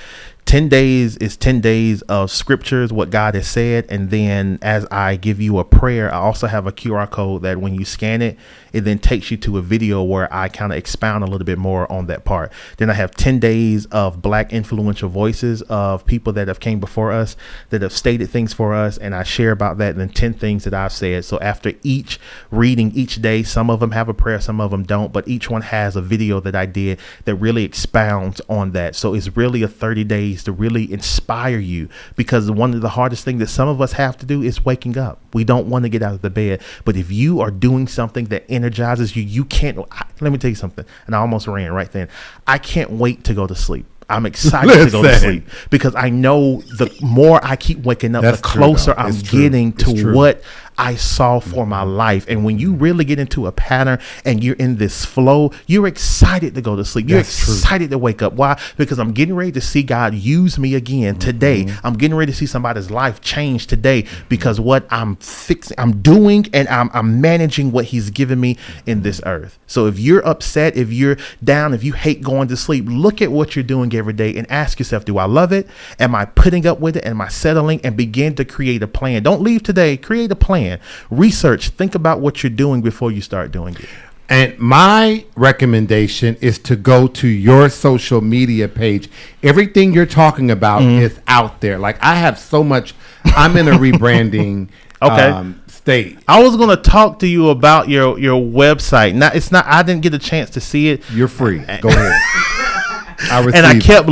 10 days is 10 days of scriptures, what God has said. And then as I give you a prayer, I also have a QR code that when you scan it, it then takes you to a video where I kind of expound a little bit more on that part. Then I have 10 days of Black influential voices of people that have came before us, that have stated things for us. And I share about that. And then 10 things that I've said. So after each reading each day, some of them have a prayer, some of them don't, but each one has a video that I did that really expounds on that. So it's really a 30 days to really inspire you, because one of the hardest things that some of us have to do is waking up. We don't want to get out of the bed, but if you are doing something that energizes you, you can't. Let me tell you something, and I almost ran right then. I can't wait to go to sleep. I'm excited to go to sleep because I know the more I keep waking up, the closer I'm getting to what I saw for my life. And when you really get into a pattern and you're in this flow, you're excited to go to sleep. You're excited to wake up. Why? Because I'm getting ready to see God use me again today. I'm getting ready to see somebody's life change today because what I'm doing, and I'm managing what He's given me in this earth. So if you're upset, if you're down, if you hate going to sleep, look at what you're doing every day and ask yourself, do I love it? Am I putting up with it? Am I settling? And begin to create a plan. Don't leave today. Create a plan. Research. Think about what you're doing before you start doing it. And my recommendation is to go to your social media page. Everything you're talking about is out there. Like, I have so much. I'm in a rebranding state. I was going to talk to you about your website. I didn't get a chance to see it. You're free. Go ahead. I kept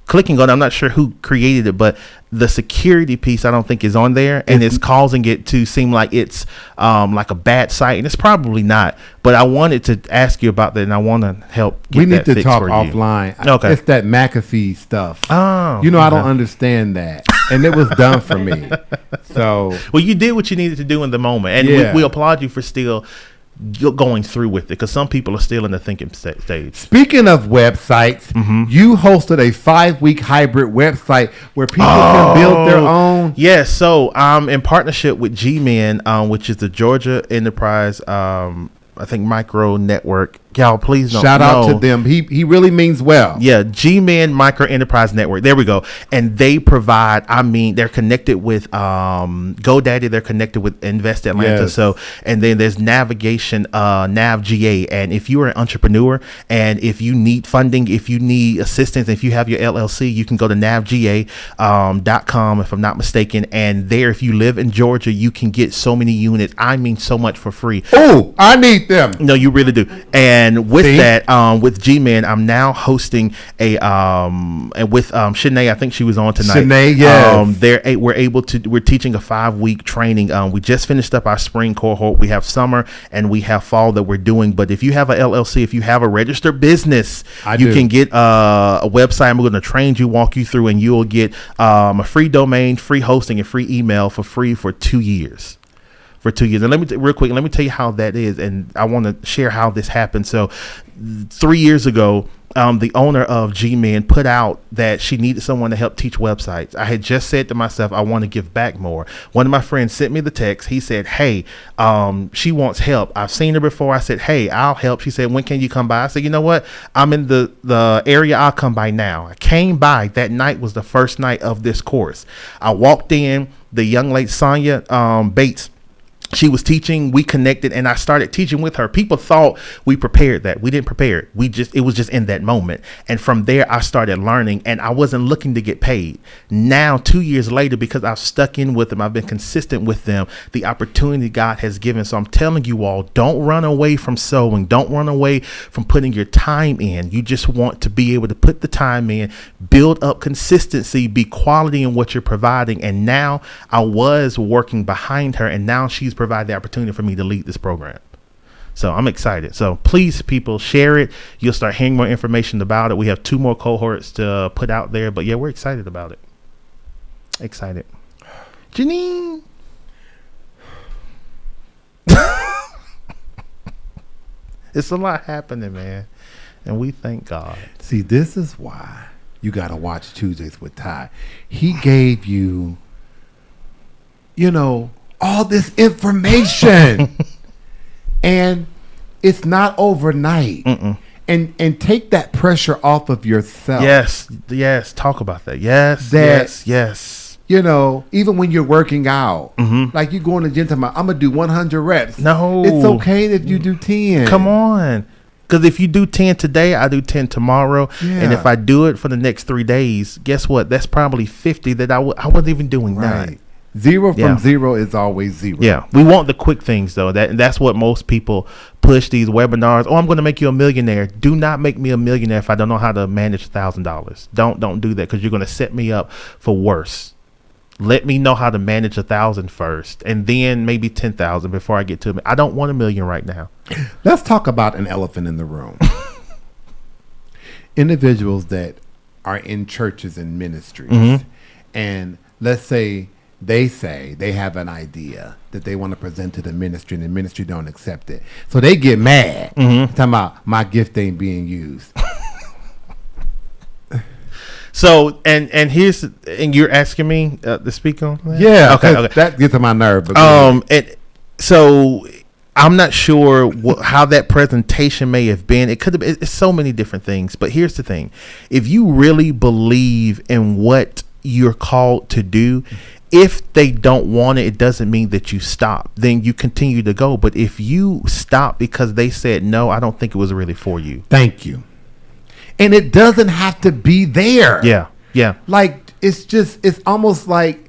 clicking on it. I'm not sure who created it, but the security piece I don't think is on there, and it's causing it to seem like it's like a bad site, and it's probably not. But I wanted to ask you about that, and I want to help get we need that to fixed talk for offline. You. Okay, it's that McAfee stuff. Oh, I don't understand that, and it was done for me. So, well, you did what you needed to do in the moment, and we applaud you for still going through with it, because some people are still in the thinking stage. Speaking of websites, you hosted a 5-week hybrid website where people can build their own. Yes, so I'm in partnership with G-Men, which is the Georgia Enterprise, I think Micro Network. Y'all, please don't shout out to them. He really means well. Yeah, G-Men Micro Enterprise Network. There we go. And they provide, they're connected with GoDaddy. They're connected with Invest Atlanta. Yes. So, and then there's navigation, NavGA. And if you are an entrepreneur and if you need funding, if you need assistance, if you have your LLC, you can go to navga.com, if I'm not mistaken. And there, if you live in Georgia, you can get so many units. So much for free. Oh, I need them. No, you really do. And with that, with G-Men, I'm now hosting and with Shanae, I think she was on tonight. Shanae, yes. We're teaching a 5-week training. We just finished up our spring cohort. We have summer and we have fall that we're doing. But if you have a LLC, if you have a registered business, you can get a website. I'm going to train you, walk you through, and you'll get a free domain, free hosting, and free email for free for 2 years. And let me tell you how that is, and I want to share how this happened. So 3 years ago, the owner of G-Men put out that she needed someone to help teach websites. I had just said to myself, I want to give back more. One of my friends sent me the text. He said, hey, she wants help. I've seen her before. I said, hey, I'll help. She said, when can you come by? I said, you know what? I'm in the area. I'll come by now. I came by. That night was the first night of this course. I walked in. The young lady, Sonia Bates, she was teaching, we connected, and I started teaching with her. People thought we prepared that. We didn't prepare it. It was just in that moment. And from there, I started learning, and I wasn't looking to get paid. Now, 2 years later, because I've stuck in with them, I've been consistent with them, the opportunity God has given. So I'm telling you all, don't run away from sowing. Don't run away from putting your time in. You just want to be able to put the time in, build up consistency, be quality in what you're providing. And now I was working behind her, and now she's provide the opportunity for me to lead this program. So I'm excited. So please, people, share it. You'll start hearing more information about it. We have 2 more cohorts to put out there, but yeah, we're excited about it. Excited. Janine. It's a lot happening, man. And we thank God. See, this is why you got to watch Tuesdays with Ty. He gave you, all this information, and it's not overnight. And take that pressure off of yourself. Yes. Talk about that. Yes. You know, even when you're working out, like you going to the gym, I'm gonna do 100 reps. No, it's okay if you do 10. Come on, because if you do 10 today, I do 10 tomorrow, and if I do it for the next 3 days, guess what? That's probably 50 that I wasn't even doing none. Zero from zero is always zero. Yeah, we want the quick things though. That's what most people push these webinars. Oh, I'm going to make you a millionaire. Do not make me a millionaire if I don't know how to manage $1,000. Don't do that, because you're going to set me up for worse. Let me know how to manage 1,000 first, and then maybe 10,000 before I get to it. I don't want $1 million right now. Let's talk about an elephant in the room. Individuals that are in churches and ministries, and let's say they have an idea that they want to present to the ministry, and the ministry don't accept it, so they get mad, talking about my gift ain't being used. So and you're asking me to speak on that? Yeah, okay. That gets on my nerve. And so I'm not sure how that presentation may have been. It could have been. It's so many different things. But here's the thing: if you really believe in what you're called to do, if they don't want it, it doesn't mean that you stop. Then you continue to go. But if you stop because they said no, I don't think it was really for you. Thank you. And it doesn't have to be there. Yeah. Like, it's almost like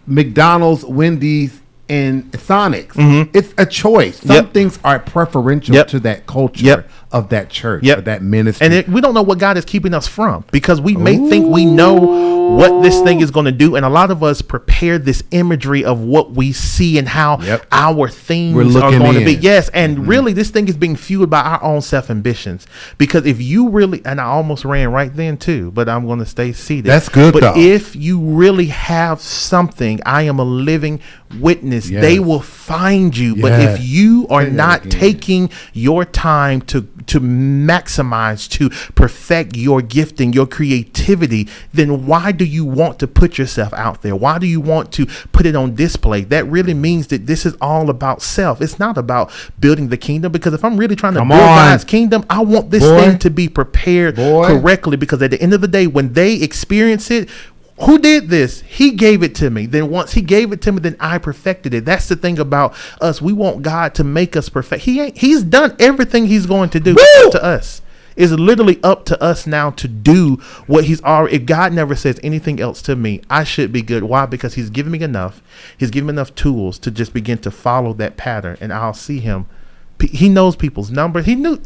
McDonald's, Wendy's, and Sonics. It's a choice. Some things are preferential to that culture of that church or that ministry. And we don't know what God is keeping us from, because we may think we know what this thing is going to do. And a lot of us prepare this imagery of what we see and how our themes are going to be. Yes. And really, this thing is being fueled by our own self-ambitions. Because if you really, and I almost ran right then too, but I'm going to stay seated. That's good, but though. if you really have something, I am a living witness. They will find you. But if you are not taking your time to maximize, to perfect your gifting, your creativity, then why do you want to put yourself out there? Why do you want to put it on display? That really means that this is all about self. It's not about building the kingdom, because if I'm really trying to build God's kingdom, I want this thing to be prepared correctly, because at the end of the day, when they experience it, who did this? He gave it to me. Then once he gave it to me, then I perfected it. That's the thing about us. We want God to make us perfect. He's done everything he's going to do to us. It's literally up to us now to do what he's already. If God never says anything else to me, I should be good. Why? Because he's given me enough. He's given me enough tools to just begin to follow that pattern, and I'll see him. He knows people's numbers. He knew.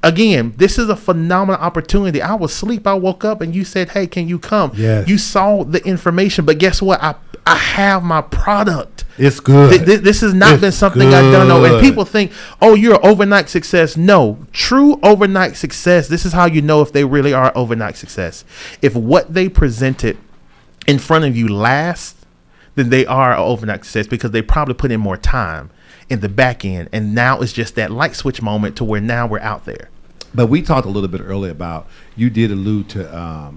Again, this is a phenomenal opportunity. I was asleep. I woke up and you said, hey, can you come? Yes. You saw the information, but guess what? I have my product. It's good. This has not been something I've done. And people think, oh, you're an overnight success. No, true overnight success. This is how you know if they really are overnight success. If what they presented in front of you lasts, then they are an overnight success, because they probably put in more time in the back end. And now it's just that light switch moment to where now we're out there. But we talked a little bit earlier about, you did allude to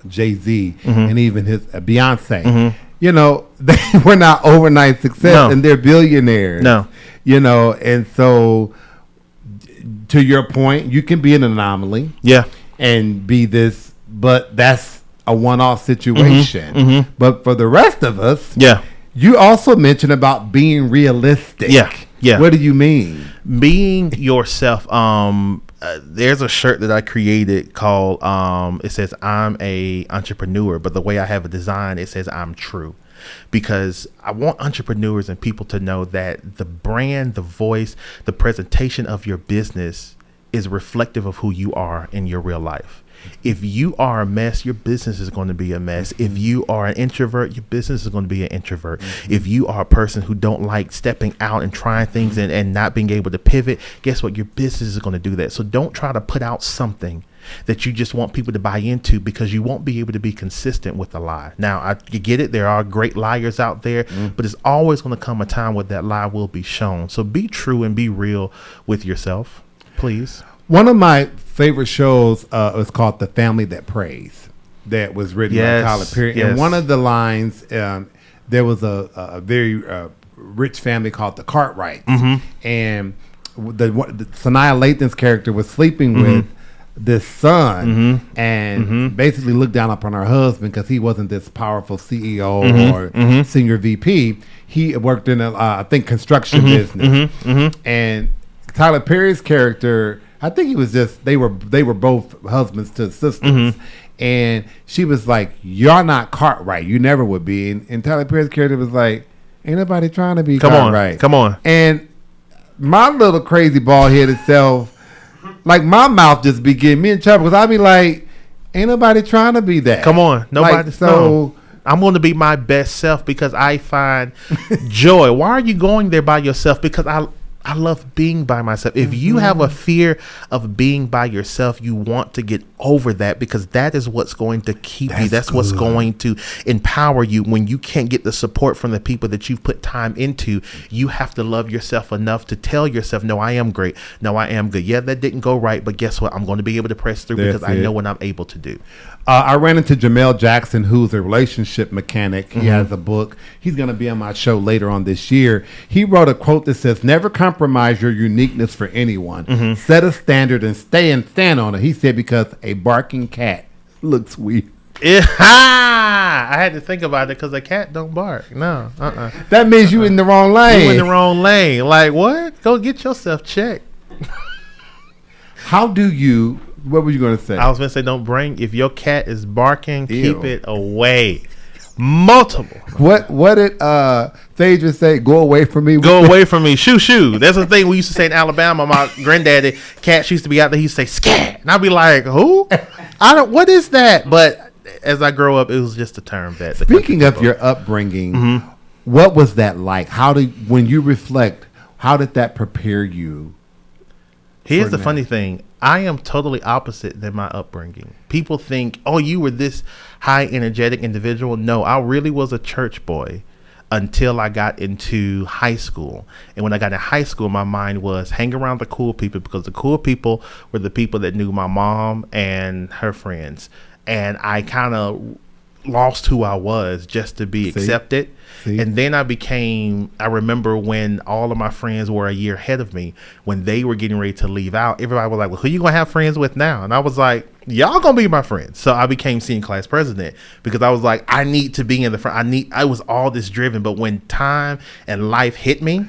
Jay-Z and even his Beyonce. You know, they were not overnight success, and they're billionaires. No. You know, and so to your point, you can be an anomaly. Yeah. And be this, but that's a one-off situation. But for the rest of us, you also mentioned about being realistic. Yeah. What do you mean? Being yourself. There's a shirt that I created called, it says I'm a entrepreneur, but the way I have it designed, it says I'm true, because I want entrepreneurs and people to know that the brand, the voice, the presentation of your business is reflective of who you are in your real life. If you are a mess, your business is going to be a mess. If you are an introvert, your business is going to be an introvert. If you are a person who don't like stepping out and trying things and not being able to pivot, guess what? Your business is going to do that. So don't try to put out something that you just want people to buy into, because you won't be able to be consistent with the lie. Now, you get it. There are great liars out there, but it's always going to come a time where that lie will be shown. So be true and be real with yourself, please. One of my favorite shows was called The Family That Prays, that was written by Tyler Perry. And one of the lines, there was a very rich family called the Cartwrights, and the Sanaa Lathan's character was sleeping with this son, and basically looked down upon her husband because he wasn't this powerful CEO or senior VP. He worked in I think construction business, and Tyler Perry's character, I think he was just they were both husbands to sisters. And she was like, "You're not Cartwright. You never would be." And Tyler Perry's character was like, "Ain't nobody trying to be Cartwright. Come on." And my little crazy bald headed self, like my mouth just be getting me in trouble because I be like, "Ain't nobody trying to be that." Come on, nobody. Like, so I'm going to be my best self because I find joy. Why are you going there by yourself? Because I love being by myself. If you have a fear of being by yourself, you want to get over that because that is what's going to keep you. That's what's going to empower you. When you can't get the support from the people that you've put time into, you have to love yourself enough to tell yourself, no, I am great. No, I am good. Yeah, that didn't go right, but guess what? I'm going to be able to press through because I know what I'm able to do. I ran into Jamel Jackson, who's a relationship mechanic. He has a book. He's going to be on my show later on this year. He wrote a quote that says, "Never compromise your uniqueness for anyone. Set a standard and stand on it." He said, because a barking cat looks weird. I had to think about it because a cat don't bark. No. That means you in the wrong lane. You in the wrong lane. Like, what? Go get yourself checked. How do you... What were you going to say? I was going to say, don't bring... If your cat is barking, keep it away. Multiple. What did Phaedra say? Go away from me. Go away from me. Shoo, shoo. That's the thing we used to say in Alabama. My granddaddy, cats used to be out there. He used to say, scat. And I'd be like, who? What is that? But as I grow up, it was just a term that... Speaking of your upbringing, what was that like? When you reflect, how did that prepare you? Here's the funny thing. I am totally opposite than my upbringing. People think, oh, you were this high energetic individual. No, I really was a church boy until I got into high school. And when I got in high school, my mind was hang around the cool people because the cool people were the people that knew my mom and her friends. And I kind of lost who I was just to be accepted. And then I remember when all of my friends were a year ahead of me, when they were getting ready to leave out, everybody was like, well, who you gonna have friends with now? And I was like, y'all gonna be my friends. So I became senior class president because I was like, I need to be in the front. I was all this driven, but when time and life hit me,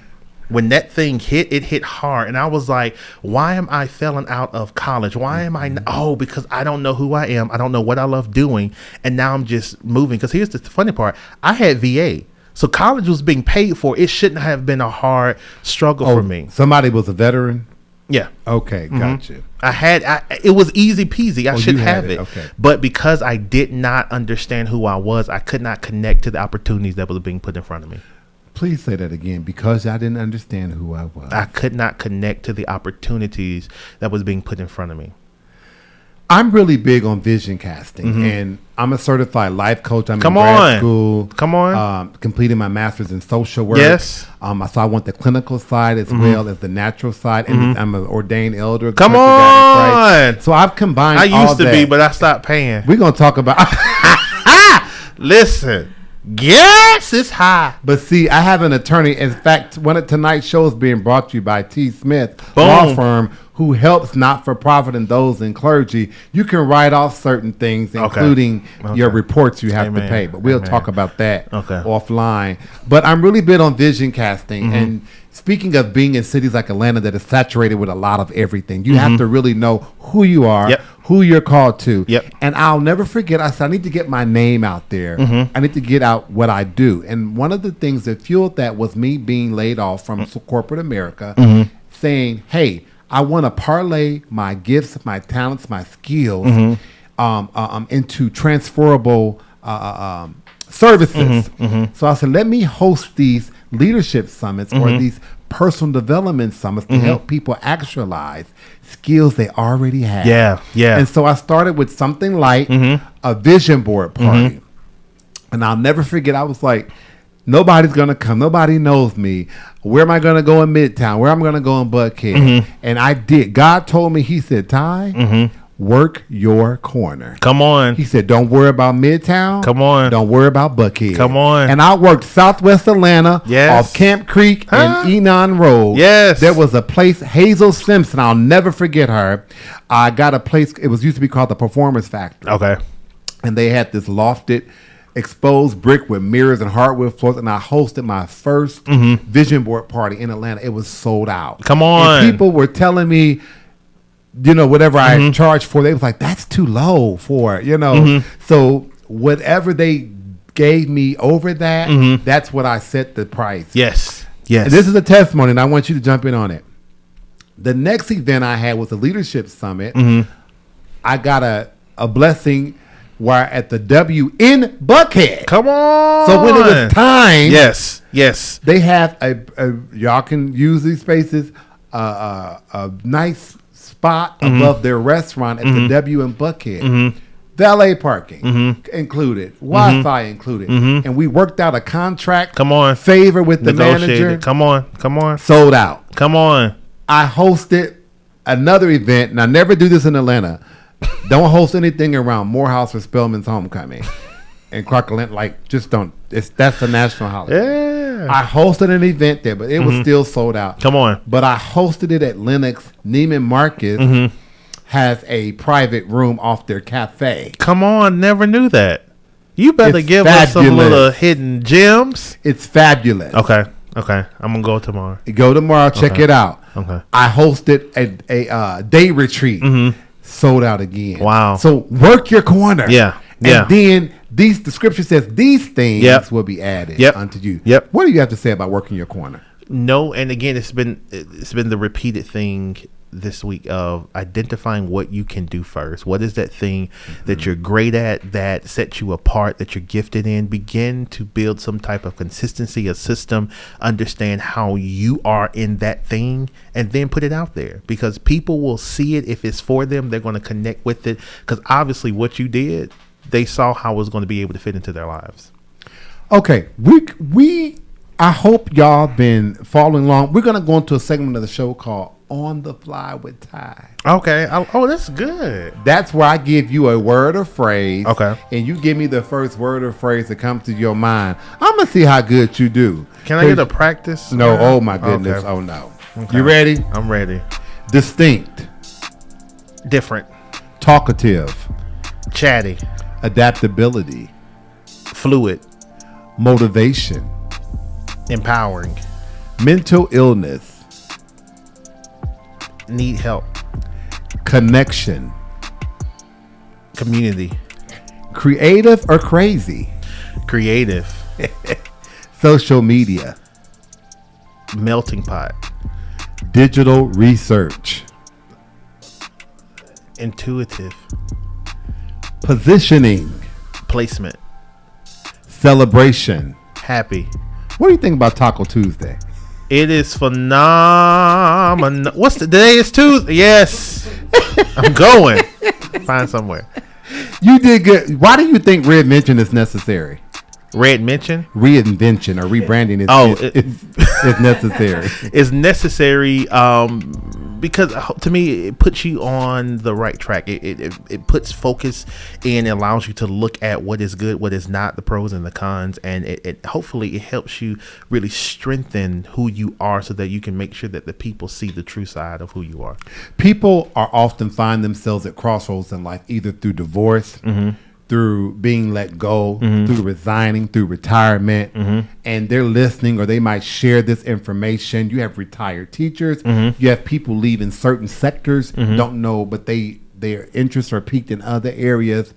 when that thing hit, it hit hard. And I was like, why am I failing out of college? Why am I? Because I don't know who I am. I don't know what I love doing. And now I'm just moving. Because here's the funny part. I had VA. So college was being paid for. It shouldn't have been a hard struggle for me. Somebody was a veteran? Yeah. Okay, got you. It was easy peasy. I should have it. Okay. But because I did not understand who I was, I could not connect to the opportunities that was being put in front of me. Please say that again. Because I didn't understand who I was. I could not connect to the opportunities that was being put in front of me. I'm really big on vision casting, and I'm a certified life coach. I'm in grad school. Completing my master's in social work. Yes. So I want the clinical side as well as the natural side, and I'm an ordained elder. Come on. So I've combined. I used to be, but I stopped paying. We're gonna talk about. Listen. Yes, it's high. But see, I have an attorney. In fact, one of tonight's shows being brought to you by T. Smith Law Firm, who helps not-for-profit and those in clergy. You can write off certain things, including your reports you have to pay. But we'll talk about that offline. But I'm really big on vision casting. And speaking of being in cities like Atlanta that is saturated with a lot of everything, you have to really know who you are, who you're called to. And I'll never forget, I said, I need to get my name out there. I need to get out what I do. And one of the things that fueled that was me being laid off from corporate America, saying, hey, I want to parlay my gifts, my talents, my skills into transferable services. So I said, let me host these leadership summits or these personal development summits to help people actualize skills they already have. Yeah. And so I started with something like a vision board party. And I'll never forget, I was like, nobody's going to come. Nobody knows me. Where am I going to go in Midtown? Where am I going to go in Buckhead? And I did. God told me, he said, Ty, Work your corner. Come on. He said, don't worry about Midtown. Come on. Don't worry about Buckhead. Come on. And I worked Southwest Atlanta Yes. off Camp Creek and Enon Road. Yes. There was a place, Hazel Simpson. I'll never forget her. I got a place, it was used to be called the Performance Factory. Okay. And they had this lofted, exposed brick with mirrors and hardwood floors. And I hosted my first vision board party in Atlanta. It was sold out. Come on. And people were telling me, you know, whatever I charged for, they was like, that's too low for it, you know. So whatever they gave me over that, that's what I set the price. Yes. Yes. And this is a testimony, and I want you to jump in on it. The next event I had was a leadership summit. I got a blessing where at the W in Buckhead. Come on. So when it was time, Yes. Yes. they have a y'all can use these spaces, a nice spot above their restaurant at the W in Buckhead. Valet parking included, Wi-Fi included, and we worked out a contract. Come on. Favor with the Negotiated. manager. Come on. Come on. Sold out. Come on. I hosted another event, and I never do this in Atlanta. Don't host anything around Morehouse or Spelman's homecoming. And Clark Atlanta, like, just don't. That's a national holiday. Yeah. I hosted an event there, but it was still sold out. Come on. But I hosted it at Lenox. Neiman Marcus has a private room off their cafe. Come on. Never knew that. You better It's give us some fabulous. little hidden gems. It's fabulous. Okay. Okay. I'm going to go tomorrow. Go tomorrow, check Okay. it out. Okay. I hosted a day retreat. Sold out again. Wow. So work your corner. Yeah. And Yeah. then the scripture says these things Yep. will be added Yep. unto you. Yep. What do you have to say about working your corner? No, and again, it's been the repeated thing this week of identifying what you can do first. What is that thing that you're great at, that sets you apart, that you're gifted in? Begin to build some type of consistency, a system, understand how you are in that thing, and then put it out there, because people will see it. If it's for them, they're going to connect with it, because obviously what you did, they saw how it was going to be able to fit into their lives. Okay, we I hope y'all been following along. We're gonna go into a segment of the show called On the Fly with Ty. Okay. Oh, that's good. That's where I give you a word or phrase. Okay. And you give me the first word or phrase that comes to your mind. I'm gonna see how good you do. Can I get a practice? No, oh my goodness. Okay. Oh no. Okay. You ready? I'm ready. Distinct. Different. Talkative. Chatty. Adaptability. Fluid. Motivation. Empowering. Mental illness. Need help. Connection. Community. Creative or crazy. Creative. Social media. Melting pot. Digital research. Intuitive. Positioning. Placement. Celebration. Happy. What do you think about Taco Tuesday? It is phenomenal. What's the day? Is Tuesday? Yes. I'm going. Find somewhere. You did good. Why do you think reinvention is necessary? Red mention. Reinvention or rebranding is necessary. It's necessary because to me it puts you on the right track. It puts focus and allows you to look at what is good, what is not, the pros and the cons, and it hopefully it helps you really strengthen who you are so that you can make sure that the people see the true side of who you are. People are often find themselves at crossroads in life, either through divorce, through being let go, through resigning, through retirement, and they're listening, or they might share this information. You have retired teachers, you have people leaving certain sectors, don't know, but their interests are piqued in other areas.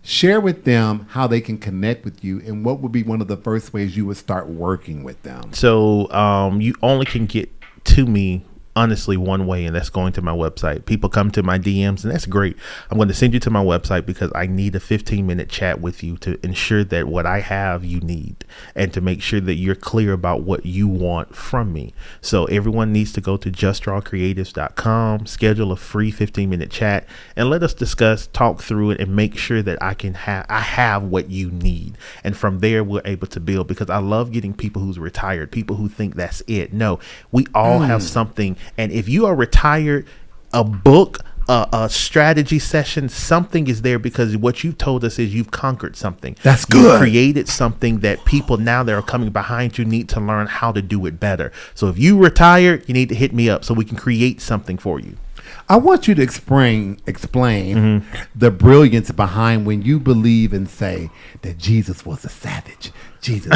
Share with them how they can connect with you, and what would be one of the first ways you would start working with them. So you only can get to me honestly one way, and that's going to my website. People come to my DMs, and that's great. I'm going to send you to my website because I need a 15-minute chat with you to ensure that what I have you need, and to make sure that you're clear about what you want from me. So everyone needs to go to justdrawcreatives.com, schedule a free 15-minute chat, and let us discuss, talk through it, and make sure that I have what you need. And from there we're able to build, because I love getting people who's retired, people who think that's it. No, we all have something. And if you are retired, a book, a strategy session, something is there because what you've told us is you've conquered something. That's You've good. created something that people now that are coming behind you need to learn how to do it better. So if you retired, you need to hit me up so we can create something for you. I want you to explain the brilliance behind when you believe and say that Jesus was a savage. Jesus.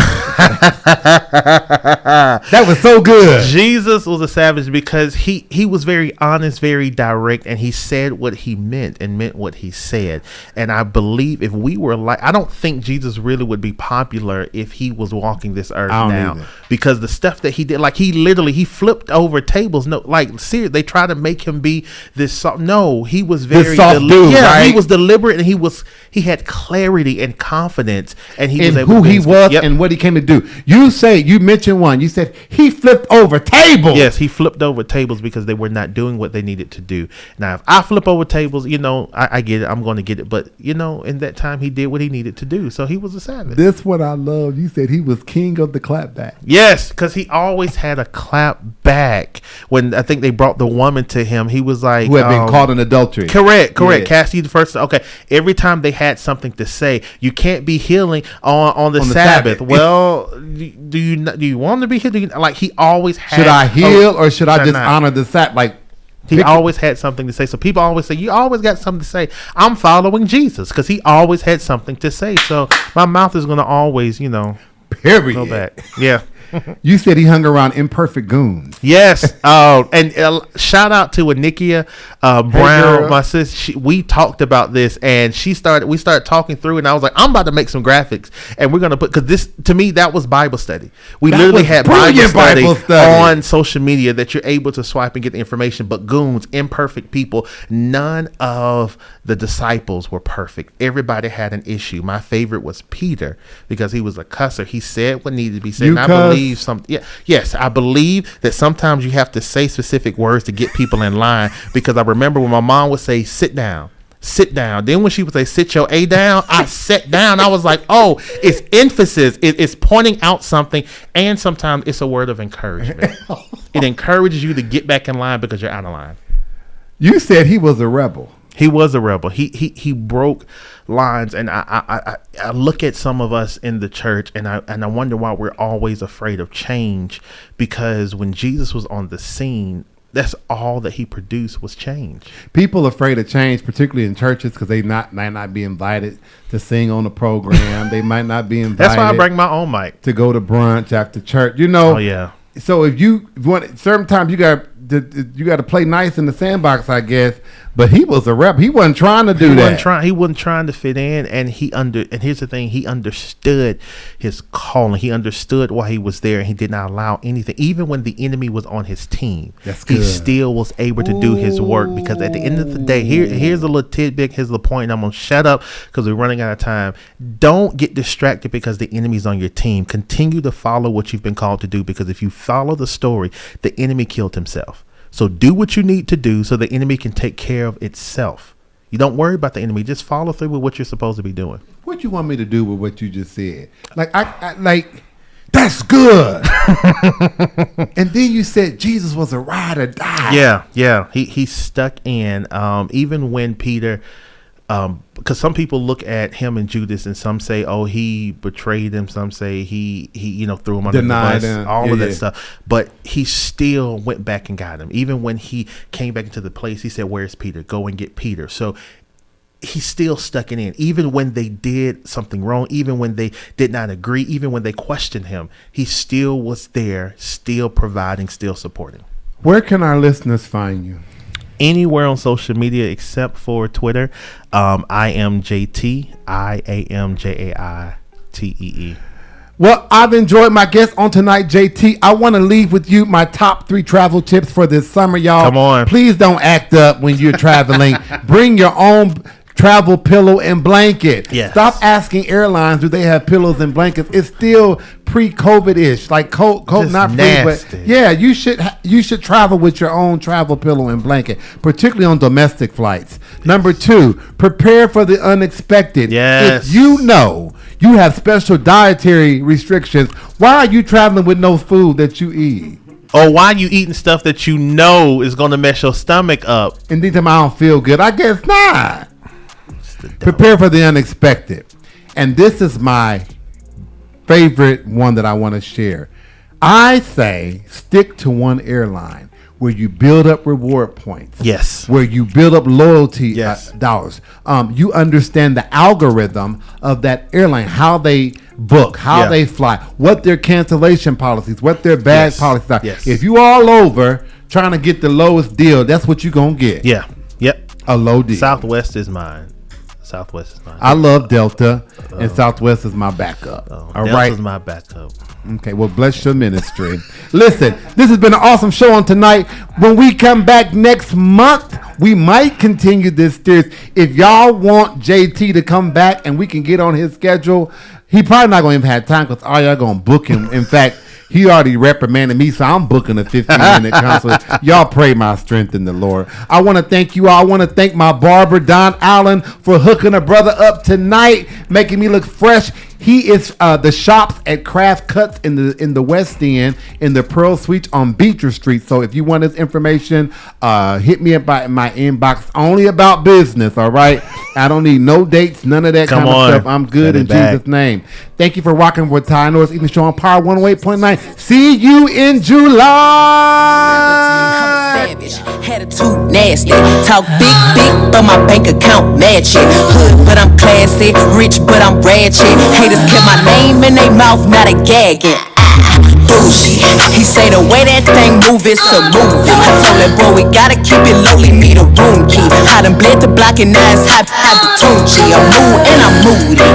That was so good. Jesus was a savage because he was very honest, very direct, and he said what he meant and meant what he said. And I believe if we were like, I don't think Jesus really would be popular if he was walking this earth I don't now, either. because the stuff that he did, like he flipped over tables. No, like seriously, they try to make him be this. No, he was very soft dude, right? He was deliberate, and he had clarity and confidence, and he And was able who to be he his- was Yep. and what he came to do. You mentioned one. You said he flipped over tables. Yes, he flipped over tables because they were not doing what they needed to do. Now, if I flip over tables, I get it. I'm going to get it. But, in that time, he did what he needed to do. So he was a savage. This what I love. You said he was king of the clapback. Yes, because he always had a clap back. When I think they brought the woman to him, he was like... Who had been caught in adultery. Correct. Yeah. Cassidy the first. Okay, every time they had something to say, you can't be healing on the Sabbath. Well, do you want to be healed? Like he always had... Should I heal or should I just not? honor the Sabbath? Like He always had something to say. So people always say, you always got something to say. I'm following Jesus because he always had something to say. So my mouth is going to always, period. go back. Yeah. You said he hung around imperfect goons. Yes. And shout out to Anikia Brown, girl. my sis. We talked about this, and we started talking through, and I was like, I'm about to make some graphics, and we're gonna put, because this to me that was Bible study. We That literally was had brilliant Bible Bible study study. on social media that you're able to swipe and get the information. But goons, imperfect people, none of the disciples were perfect. Everybody had an issue. My favorite was Peter because he was a cusser. He said what needed to be said. You And I cuss? believe something. Yeah, yes, I believe that sometimes you have to say specific words to get people in line, because I remember when my mom would say, sit down. Sit down. Then when she would say, sit your A down, I sat down. I was like, oh, it's emphasis. It's pointing out something. And sometimes it's a word of encouragement. It encourages you to get back in line because you're out of line. You said he was a rebel. He was a rebel. He broke lines, and I look at some of us in the church, and I wonder why we're always afraid of change, because when Jesus was on the scene, that's all that he produced was change. People afraid of change, particularly in churches, because they might not be invited to sing on the program. They might not be invited. That's why I bring my own mic to go to brunch after church. Oh yeah. So if you want, certain times you got to play nice in the sandbox, I guess. But he was a rep. He wasn't trying to do that. He wasn't trying to fit in, and and here's the thing: he understood his calling. He understood why he was there, and he did not allow anything. Even when the enemy was on his team, he still was able to do his work. Because at the end of the day, here's a little tidbit. Here's the point. And I'm gonna shut up because we're running out of time. Don't get distracted because the enemy's on your team. Continue to follow what you've been called to do. Because if you follow the story, the enemy killed himself. So do what you need to do so the enemy can take care of itself. You don't worry about the enemy. Just follow through with what you're supposed to be doing. What you want me to do with what you just said? Like I that's good. And then you said Jesus was a ride or die. Yeah. He stuck in. Even when Peter, because some people look at him and Judas, and some say, oh, he betrayed him. Some say he threw him under Denied the bus. him. All of that Yeah. stuff. But he still went back and got him. Even when he came back into the place, he said, "Where's Peter? Go and get Peter." So he still stuck it in. Even when they did something wrong, even when they did not agree, even when they questioned him, he still was there, still providing, still supporting. Where can our listeners find you? Anywhere on social media except for Twitter. I am JT. IAMJAITEE. Well, I've enjoyed my guest on tonight, JT. I want to leave with you my top 3 travel tips for this summer, y'all. Come on. Please don't act up when you're traveling. Bring your own travel pillow and blanket. Yes. Stop asking airlines, do they have pillows and blankets? It's still pre-COVID-ish, like Just not nasty. pre, but yeah, you should travel with your own travel pillow and blanket, particularly on domestic flights. Number 2, prepare for the unexpected. Yes. If you know you have special dietary restrictions, why are you traveling with no food that you eat? Or why you eating stuff that you know is going to mess your stomach up? And then I don't feel good. I guess not. Prepare for the unexpected. And this is my favorite one that I want to share. I say stick to one airline where you build up reward points. Yes. Where you build up loyalty Yes. dollars. You understand the algorithm of that airline, how they book, how Yeah. they fly, what their cancellation policies, what their bag Yes. policies are. Yes. If you all over trying to get the lowest deal, that's what you're going to get. Yeah. Yep. A low deal. Southwest is mine. Southwest is mine. I love Delta, and Southwest is my backup. All Delta's right. my backup. Okay, well, bless your ministry. Listen, this has been an awesome show on tonight. When we come back next month, we might continue this series. If y'all want JT to come back and we can get on his schedule, he probably not going to even have time because all y'all going to book him. In fact, he already reprimanded me, so I'm booking a 15-minute consult. Y'all pray my strength in the Lord. I want to thank you all. I want to thank my barber, Don Allen, for hooking a brother up tonight, making me look fresh. He is the shops at Craft Cuts in the West End in the Pearl Suites on Beecher Street. So if you want this information, hit me up in my inbox. Only about business, all right? I don't need no dates, none of that Come kind on. of stuff. I'm good Send in it back. Jesus' name. Thank you for rocking with Ty Norris Evening Show on Power 108.9. See you in July. Attitude nasty, talk big, but my bank account matching. Hood, but I'm classy, rich, but I'm ratchet. Haters kept my name in their mouth, not a gagging. Bougie, he say the way that thing move is so moving. I told that bro we gotta keep it lowly, need a room key. I done bled the block and now it's hot the Tunchi. I'm mood and I'm moody.